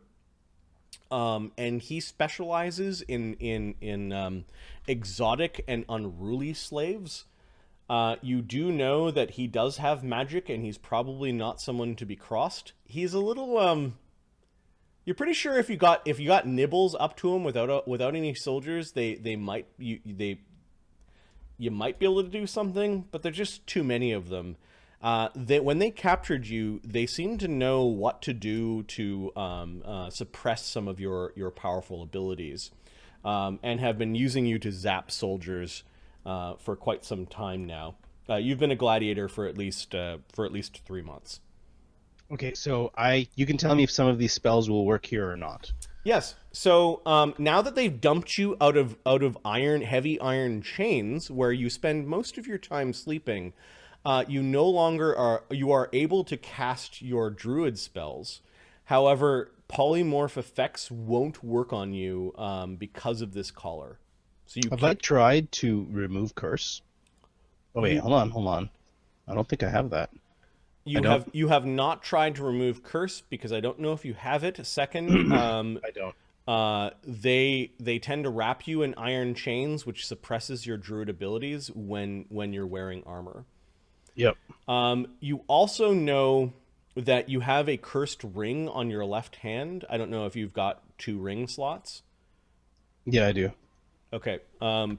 And he specializes in exotic and unruly slaves. You do know that he does have magic, and he's probably not someone to be crossed. He's a little You're pretty sure if you got Nibbles up to him without any soldiers, you might be able to do something, but there's just too many of them. When they captured you, they seemed to know what to do to suppress some of your powerful abilities, and have been using you to zap soldiers for quite some time now. You've been a gladiator for at least 3 months. Okay, so you can tell me if some of these spells will work here or not. Yes. So now that they've dumped you out of heavy iron chains, where you spend most of your time sleeping. You no longer are able to cast your druid spells. However, polymorph effects won't work on you because of this collar. So Have I tried to remove curse? Oh wait, hold on. I don't think I have that. You have not tried to remove curse because I don't know if you have it. Second, I don't. They tend to wrap you in iron chains, which suppresses your druid abilities when you're wearing armor. Yep. You also know that you have a cursed ring on your left hand. I don't know if you've got 2 ring slots. Yeah, I do. Okay.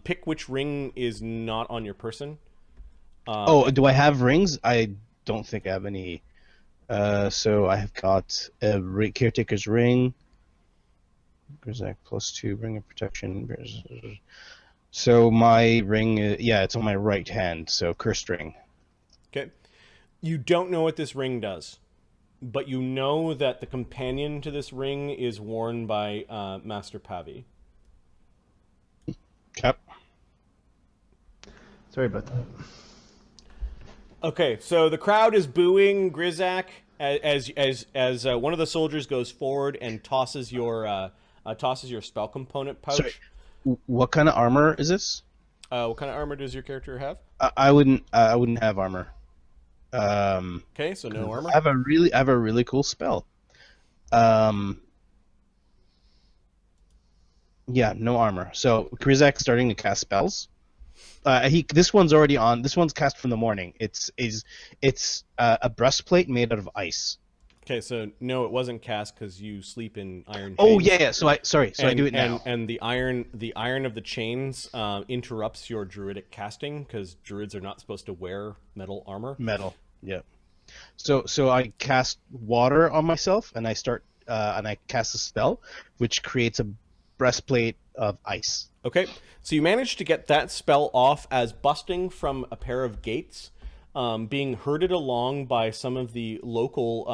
Pick which ring is not on your person. Do I have rings? I don't think I have any. So I have got a caretaker's ring. Grizaak +2, ring of protection. So my ring, it's on my right hand. So cursed ring. Okay. You don't know what this ring does, but you know that the companion to this ring is worn by Master Piva. Yep. Sorry about that. Okay, so the crowd is booing Grizaak as one of the soldiers goes forward and tosses your spell component pouch. Sorry. What kind of armor is this? What kind of armor does your character have? I wouldn't have armor. Okay, so no armor. I have a really cool spell. Yeah, no armor. So Grizaak's starting to cast spells. This one's already on. This one's cast from the morning. It's a breastplate made out of ice. Okay, so no, it wasn't cast because you sleep in iron chains. Oh yeah. So I do it now. And the iron of the chains interrupts your druidic casting because druids are not supposed to wear metal armor. Metal. Yeah. So I cast water on myself and I start and I cast a spell, which creates a breastplate of ice. Okay, so you managed to get that spell off as busting from a pair of gates, being herded along by some of the local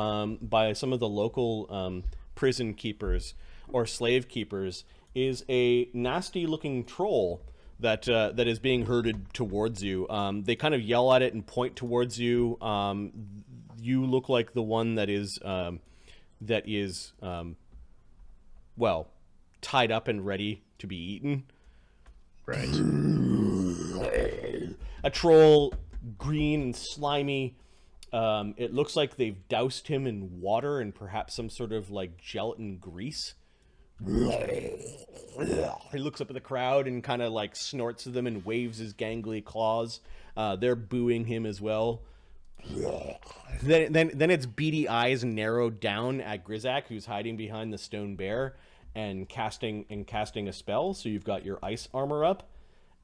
prison keepers or slave keepers, is a nasty-looking troll that is being herded towards you. They kind of yell at it and point towards you. You look like the one that is well, tied up and ready to be eaten. Right. A troll, green and slimy. It looks like they've doused him in water and perhaps some sort of like gelatin grease. He looks up at the crowd and kind of like snorts at them and waves his gangly claws. They're booing him as well. Then its beady eyes narrowed down at Grizaak, who's hiding behind the stone bear and casting a spell. So you've got your ice armor up,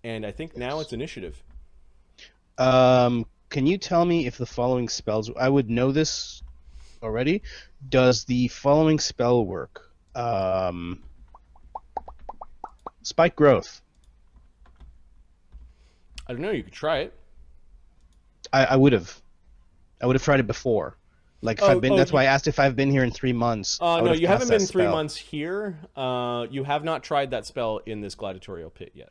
and I think now it's initiative. Can you tell me if the following spells? I would know this already. Does the following spell work? Spike growth. I don't know. You could try it. I would have tried it before. Like if I've been. That's why I asked if I've been here in 3 months. No, you haven't been 3 months here. You have not tried that spell in this gladiatorial pit yet.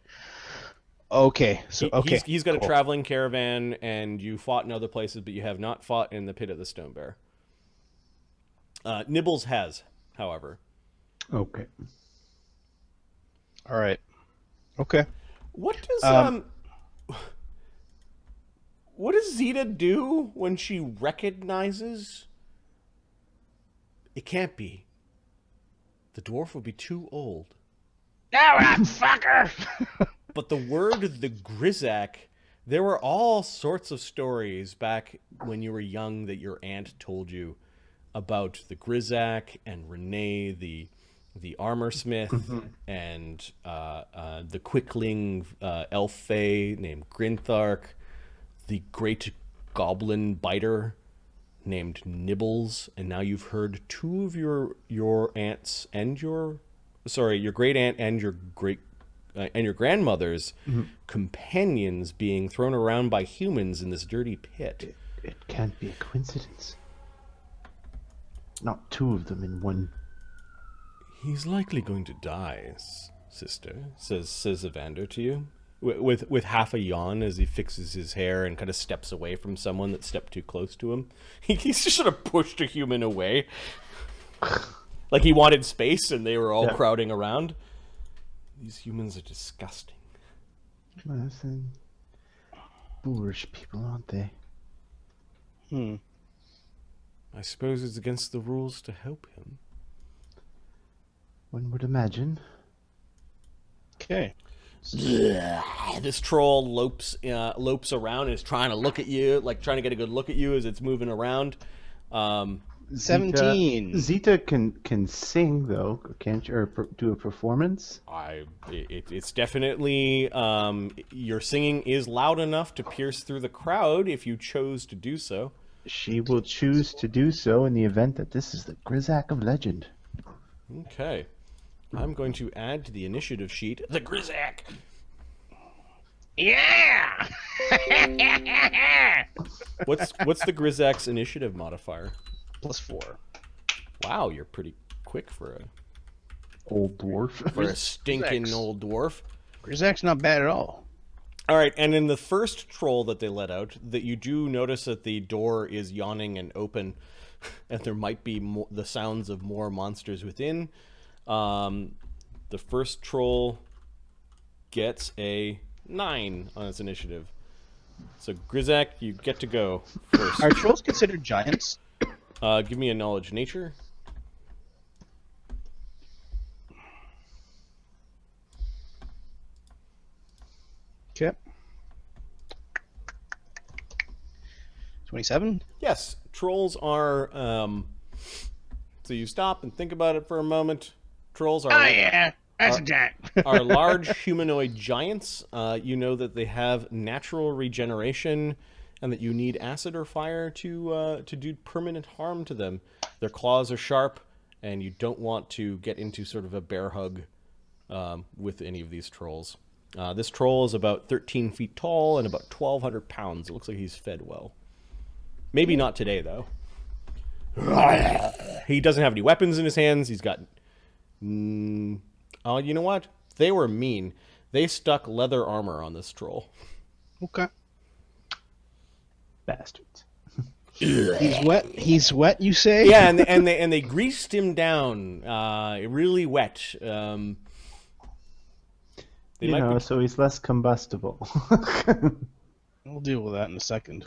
Okay, so he's got a traveling caravan, and you fought in other places, but you have not fought in the pit of the stone bear. Nibbles has, however. Okay. All right. Okay. What does Zeta do when she recognizes? It can't be. The dwarf would be too old. All right, fucker. But the word the Grizaak, there were all sorts of stories back when you were young that your aunt told you about the Grizaak and Renee, the armor smith, and the quickling elf fae named Grinthark, the great goblin biter named Nibbles, and now you've heard two of your aunts and your great aunt and your grandmother's companions being thrown around by humans in this dirty pit. It can't be a coincidence. Not two of them in one. He's likely going to die, sister, says Evander to you, with half a yawn as he fixes his hair and kind of steps away from someone that stepped too close to him. He's just sort of pushed a human away. Like he wanted space and they were all crowding around. These humans are disgusting. Listen, boorish people, aren't they? I suppose it's against the rules to help him. One would imagine. Okay. This troll lopes around and is trying to look at you, like trying to get a good look at you as it's moving around. 17. Zeta can sing though, can't you? Or do a performance? It's definitely your singing is loud enough to pierce through the crowd if you chose to do so. She will choose to do so in the event that this is the Grizaak of legend. Okay. I'm going to add to the initiative sheet the Grizaak. Yeah. What's the Grizaak's initiative modifier? +4. Wow, you're pretty quick for Old dwarf. a stinking old dwarf. Grizaak's not bad at all. All right, and in the first troll that they let out, that you do notice that the door is yawning and open, and there might be the sounds of more monsters within. The first troll gets a 9 on its initiative. So Grizaak, you get to go first. Are trolls considered giants? Give me a knowledge nature. Okay. 27? Yes, trolls are. So you stop and think about it for a moment. Trolls are. Oh yeah, that's a giant. Are large humanoid giants. You know that they have natural regeneration, and that you need acid or fire to do permanent harm to them. Their claws are sharp, and you don't want to get into sort of a bear hug with any of these trolls. This troll is about 13 feet tall and about 1,200 pounds. It looks like he's fed well. Maybe not today, though. He doesn't have any weapons in his hands. He's got... Oh, you know what? They were mean. They stuck leather armor on this troll. Okay. Bastards. He's wet, you say? Yeah, and they greased him down, really wet. So he's less combustible. We'll deal with that in a second.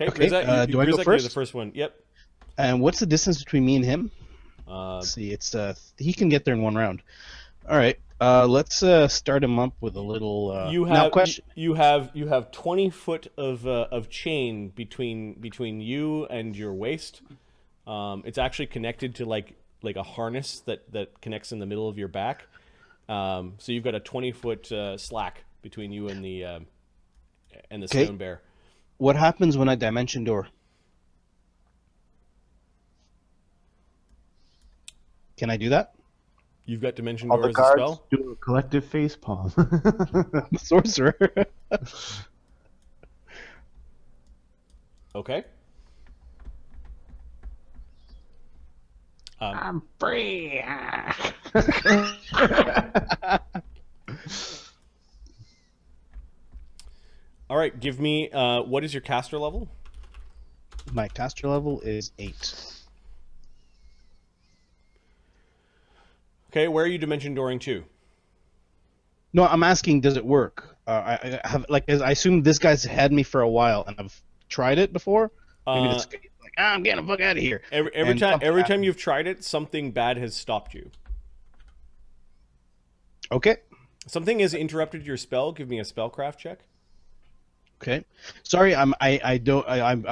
Okay, do I go Grizaak, you're first? the first one. Yep. And what's the distance between me and him? Let's see, it's he can get there in one round. All right, let's start him up with a little. You have 20 foot of chain between you and your waist. It's actually connected to like a harness that connects in the middle of your back. So you've got a 20-foot slack between you and the stone bear. What happens when I dimension door? Can I do that? You've got dimension All door the as a guards spell. do a collective facepalm. Sorcerer. Okay. I'm free. All right, give me what is your caster level? My caster level is 8. Okay, where are you dimension dooring to? No, I'm asking, does it work? I have I assume this guy's had me for a while, and I've tried it before. Maybe this guy's like, I'm getting the fuck out of here. Every time you've tried it, something bad has stopped you. Okay. Something has interrupted your spell. Give me a spellcraft check. Okay. Sorry, I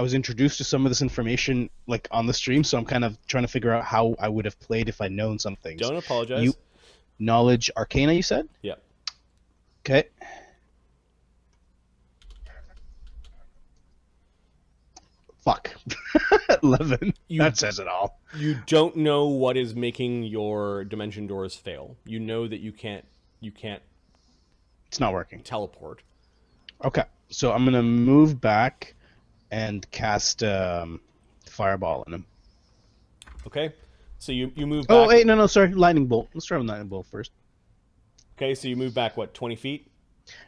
was introduced to some of this information like on the stream, so I'm kind of trying to figure out how I would have played if I'd known some things. Don't apologize. Knowledge Arcana, you said? Yeah. Okay. Fuck. 11. That says it all. You don't know what is making your dimension doors fail. You know that you can't It's not working. teleport. Okay. So I'm gonna move back and cast Fireball on him. Okay. So you move back. Oh wait, no, sorry, Lightning Bolt. Let's try with Lightning Bolt first. Okay, so you move back what, 20 feet?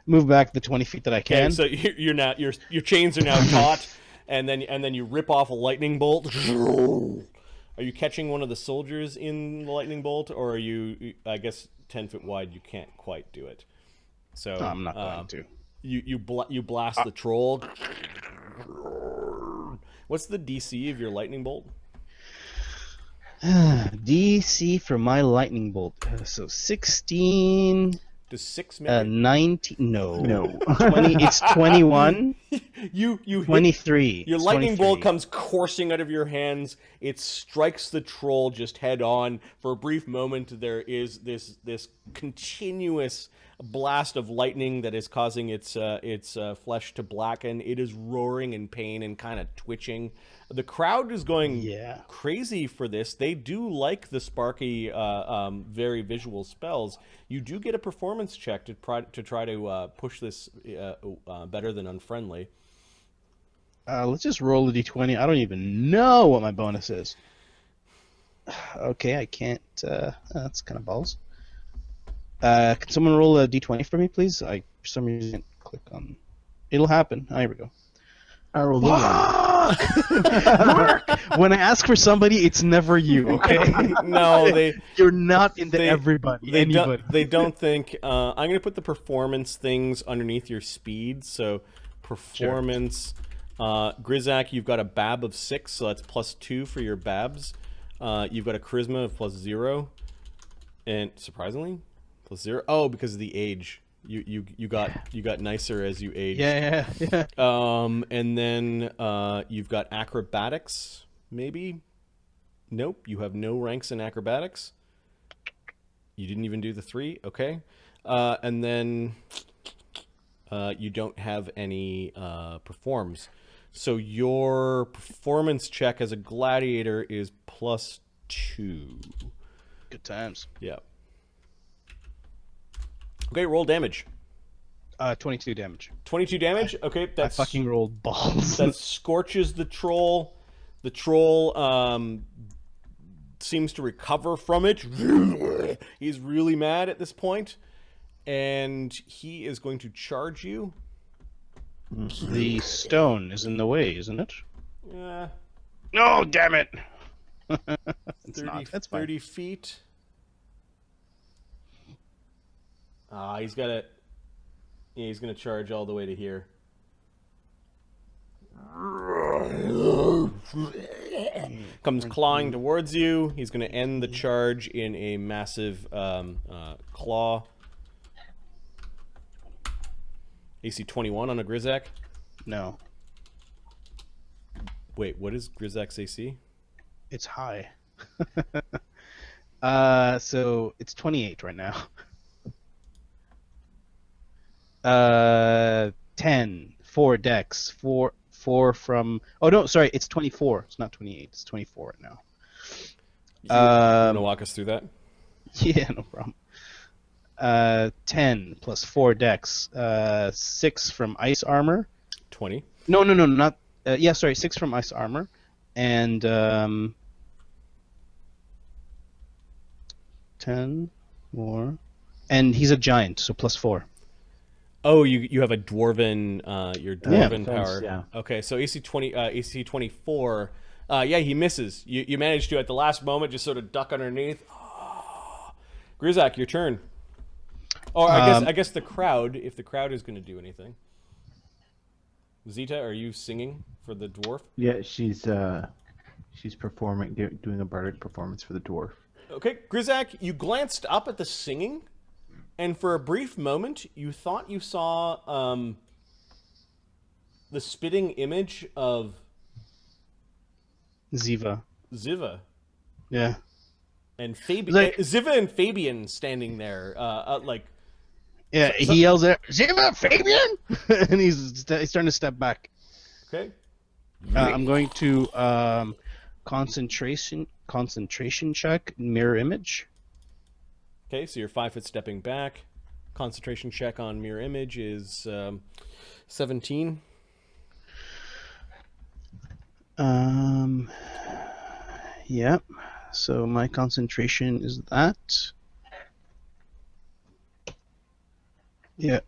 Move back the 20 feet that I Okay, can. so you're now your chains are now taut, and then you rip off a lightning bolt. Are you catching one of the soldiers in the lightning bolt, or are you? I guess 10 foot wide, you can't quite do it. So No, I'm not going to. You blast the troll. What's the DC of your lightning bolt? DC for my lightning bolt. So 16. Does 6 make it? 19. No. 20. It's 21. You 23. Your It's lightning 23. bolt comes coursing out of your hands. It strikes the troll just head on. For a brief moment, there is this continuous blast of lightning that is causing its flesh to blacken. It is roaring in pain and kind of twitching. The crowd is going crazy for this. They do like the sparky, very visual spells. You do get a performance check to try to push this better than unfriendly. Let's just roll a d20. I don't even know what my bonus is. Okay, I can't. That's kind of balls. Can someone roll a d20 for me, please? For some reason can't click on. It'll happen. Here we go. I rolled a Mark! When I ask for somebody, it's never you. Okay? No, You're not into everybody. Anybody. They don't think. I'm going to put the performance things underneath your speed. So performance. Grizaak, you've got a BAB of 6, so that's +2 for your BABs. You've got a charisma of +0, and surprisingly, +0. Oh, because of the age. You got nicer as you age. Yeah. And then you've got acrobatics, maybe. Nope, you have no ranks in acrobatics. You didn't even do the 3. Okay. And then you don't have any performs. So your performance check as a gladiator is +2. Good times. Yeah. Okay, roll damage. 22 damage. 22 damage? Okay, I that's fucking rolled balls. that scorches the troll. The troll seems to recover from it. He's really mad at this point, and he is going to charge you. The stone is in the way, isn't it? Yeah, No, damn it! It's 30, not. That's fine. 30 feet. He's got to. Yeah, he's going to charge all the way to here. Comes clawing towards you. He's going to end the charge in a massive claw. AC 21 on a Grizaak. No, Wait, what is Grizaak's AC? it's high. So it's 28 right now. 10, 4 dex, 4 from. Oh no, sorry, it's 24. It's not 28. It's 24 right now. You want to walk us through that? Yeah, no problem. 10 plus 4 dex, 6 from ice armor. 20. No, not. Yeah, sorry, 6 from ice armor, and 10 more, and he's a giant, so +4. Oh, you have a dwarven your dwarven defense, power. yeah. Okay, so AC 24. Yeah, he misses. You managed to at the last moment just sort of duck underneath. Oh. Grizaak, your turn. Or I guess the crowd, if the crowd is going to do anything. Zita, are you singing for the dwarf? Yeah, she's performing, doing a bardic performance for the dwarf. Okay, Grizaak, you glanced up at the singing, and for a brief moment, you thought you saw the spitting image of Ziva. Ziva. Yeah. And Fabian, Like- Ziva and Fabian standing there, like. Yeah, he yells at Ziva, Fabian, and he's starting to step back. Okay. I'm going to concentration check mirror image. Okay, so you're 5 foot stepping back. Concentration check on mirror image is 17. Yep. So my concentration is that. Yeah.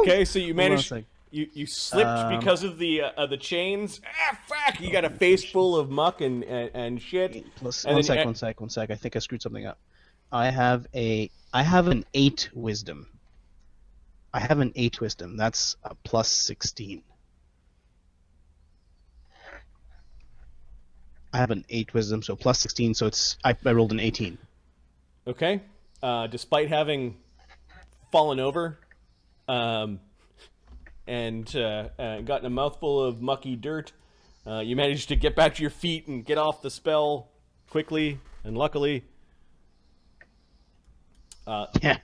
Okay, so you Hold on a managed. sec. You slipped because of the chains. Fuck! You got a face full of muck and shit. Plus, And one then- sec. I think I screwed something up. I have an 8 wisdom. That's a +16. I have an 8 wisdom, so +16. So I rolled an 18. Okay. Despite having fallen over, and gotten a mouthful of mucky dirt, you managed to get back to your feet and get off the spell quickly and luckily. Yeah.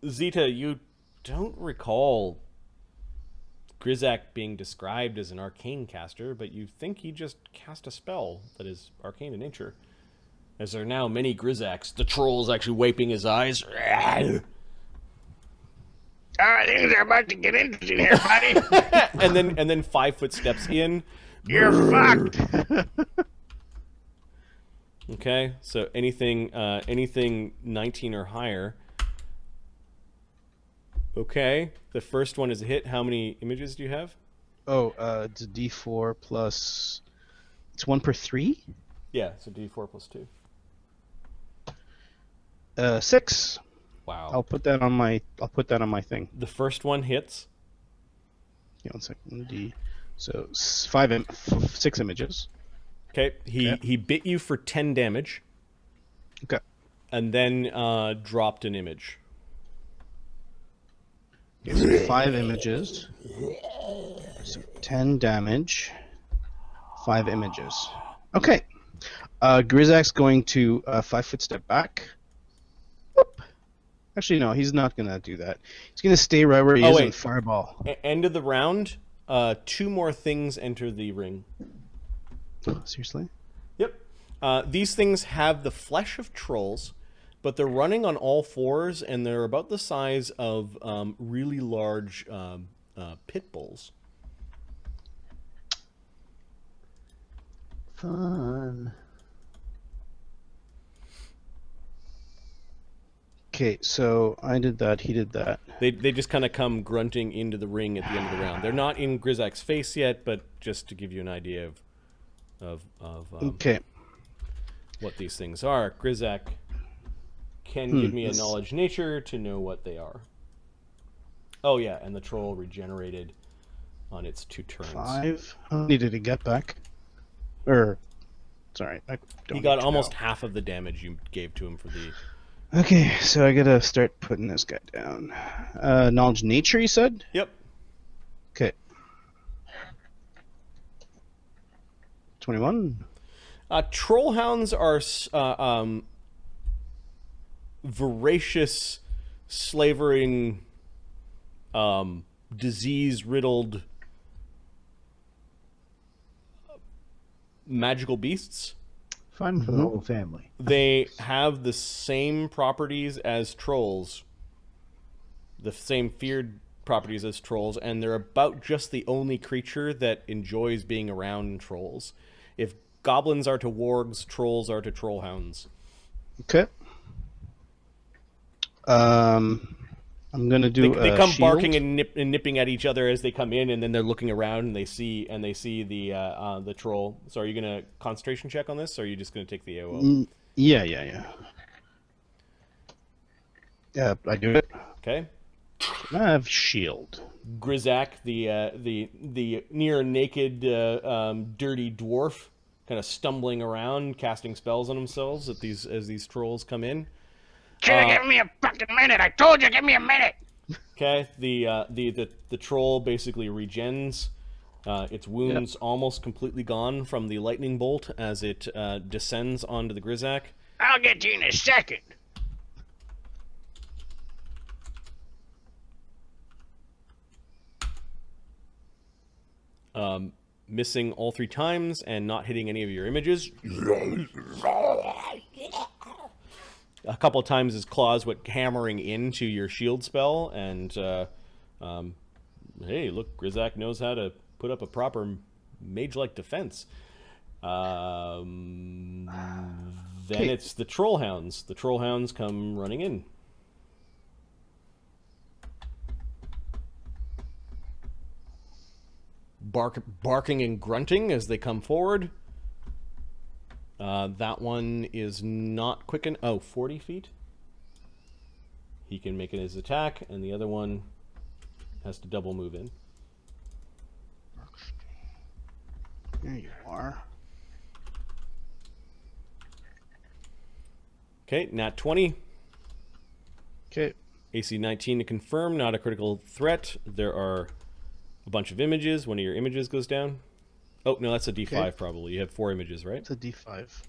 Zita, you don't recall Grizaak being described as an arcane caster, but you think he just cast a spell that is arcane in nature. As there are now many Grizaaks, the troll's actually wiping his eyes. Things are about to get interesting here, buddy. and then 5 foot steps in. You're fucked. Okay, so anything 19 or higher. Okay, the first one is a hit. How many images do you have? Oh, it's a D4 plus. It's 1 per 3. Yeah, so D4 plus 2. 6. Wow. I'll put that on my thing. The first one hits. Yeah, 1 second. D. So 6 images. Okay, he bit you for 10 damage. Okay. And then dropped an image. Okay, so 5 images. So 10 damage. 5 images. Okay. Grizaak's going to 5 foot step back. Whoop. Actually, no, he's not going to do that. He's going to stay right where he is wait. and fireball. End of the round, 2 more things enter the ring. Seriously? Yep. These things have the flesh of trolls, but they're running on all fours, and they're about the size of really large pit bulls. Fun. Okay, so I did that. He did that. They just kind of come grunting into the ring at the end of the round. They're not in Grizaak's face yet, but just to give you an idea of Okay. what these things are. Grizaak can give me a knowledge nature to know what they are. Oh yeah, and the troll regenerated on its 2 turns. 5. How many did he get back? Sorry, I don't He got need to almost know. half of the damage you gave to him for the... Okay, so I gotta start putting this guy down. Knowledge nature, you said? Yep. Okay. 21. Troll hounds are voracious, slavering, disease-riddled magical beasts. Fun for the whole family. They have the same properties as trolls, the same feared properties as trolls, and they're about just the only creature that enjoys being around trolls. If goblins are to wargs, trolls are to trollhounds. Okay. I'm gonna do. They come shield. barking and nipping at each other as they come in, and then they're looking around and they see the troll. So are you gonna concentration check on this, or are you just gonna take the AOO? Yeah. Yeah, I do it. Okay. I have shield. Grizaak, the near naked, dirty dwarf, kind of stumbling around, casting spells on themselves as these trolls come in. Should have given me a fucking minute. I told you, give me a minute. Okay, the troll basically regens. Its wounds almost completely gone from the lightning bolt as it descends onto the Grizaak. I'll get to you in a second. Missing all 3 times and not hitting any of your images. A couple of times his claws went hammering into your shield spell, and hey, look, Grizaak knows how to put up a proper mage-like defense. Then it's the troll hounds. The troll hounds come running in. Barking and grunting as they come forward. That one is not quick enough. Oh, 40 feet? He can make it his attack, and the other one has to double move in. There you are. Okay, nat 20. Okay. AC 19 to confirm, not a critical threat. There are a bunch of images. One of your images goes down. Oh, no, that's a D5 Okay. probably. You have 4 images, right? It's a D5.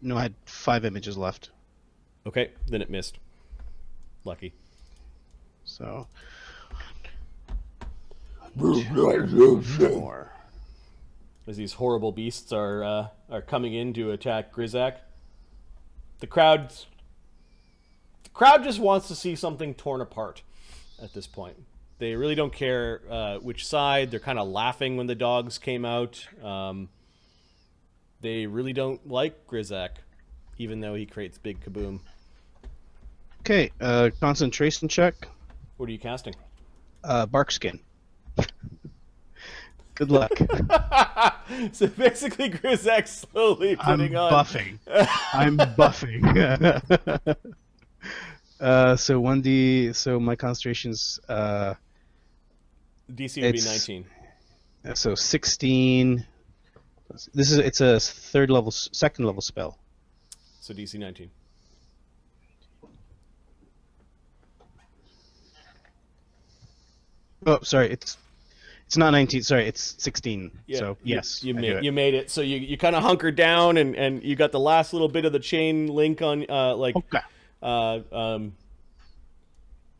No, I had 5 images left. Okay, then it missed. Lucky. So. 4. As these horrible beasts are coming in to attack Grizaak, the crowd just wants to see something torn apart at this point. They really don't care which side. They're kind of laughing when the dogs came out. They really don't like Grizaak, even though he creates big kaboom. Okay, concentration check. What are you casting? Bark skin. Good luck. So basically, Grizaak's slowly putting on. Buffing. I'm buffing. So 1D. So my concentration's DC would be It's- 19. so 16. It's a second level spell. So DC 19. Oh, sorry. It's not 19. Sorry, it's 16. Yeah, So yes, you I do made it. you made it. So you kind of hunkered down, and you got the last little bit of the chain link on Okay. um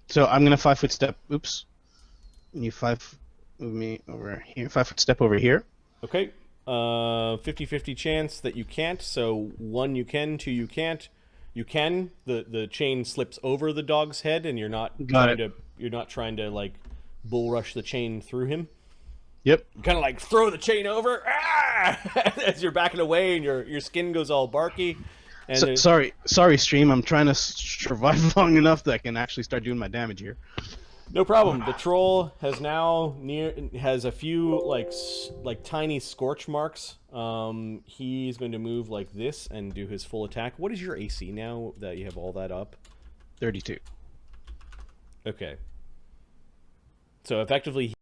So I'm gonna 5-foot step. Oops. And you 5. move me over here. 5-foot step over here. Okay. 50-50 chance that you can't. So 1 you can, 2 you can't. You can. The chain slips over the dog's head, and you're not trying to like bull rush the chain through him. Yep. You kind of like throw the chain over as you're backing away, and your skin goes all barky. And sorry, stream. I'm trying to survive long enough that I can actually start doing my damage here. No problem. The troll has a few like tiny scorch marks. He's going to move like this and do his full attack. What is your AC now that you have all that up? 32. Okay. So effectively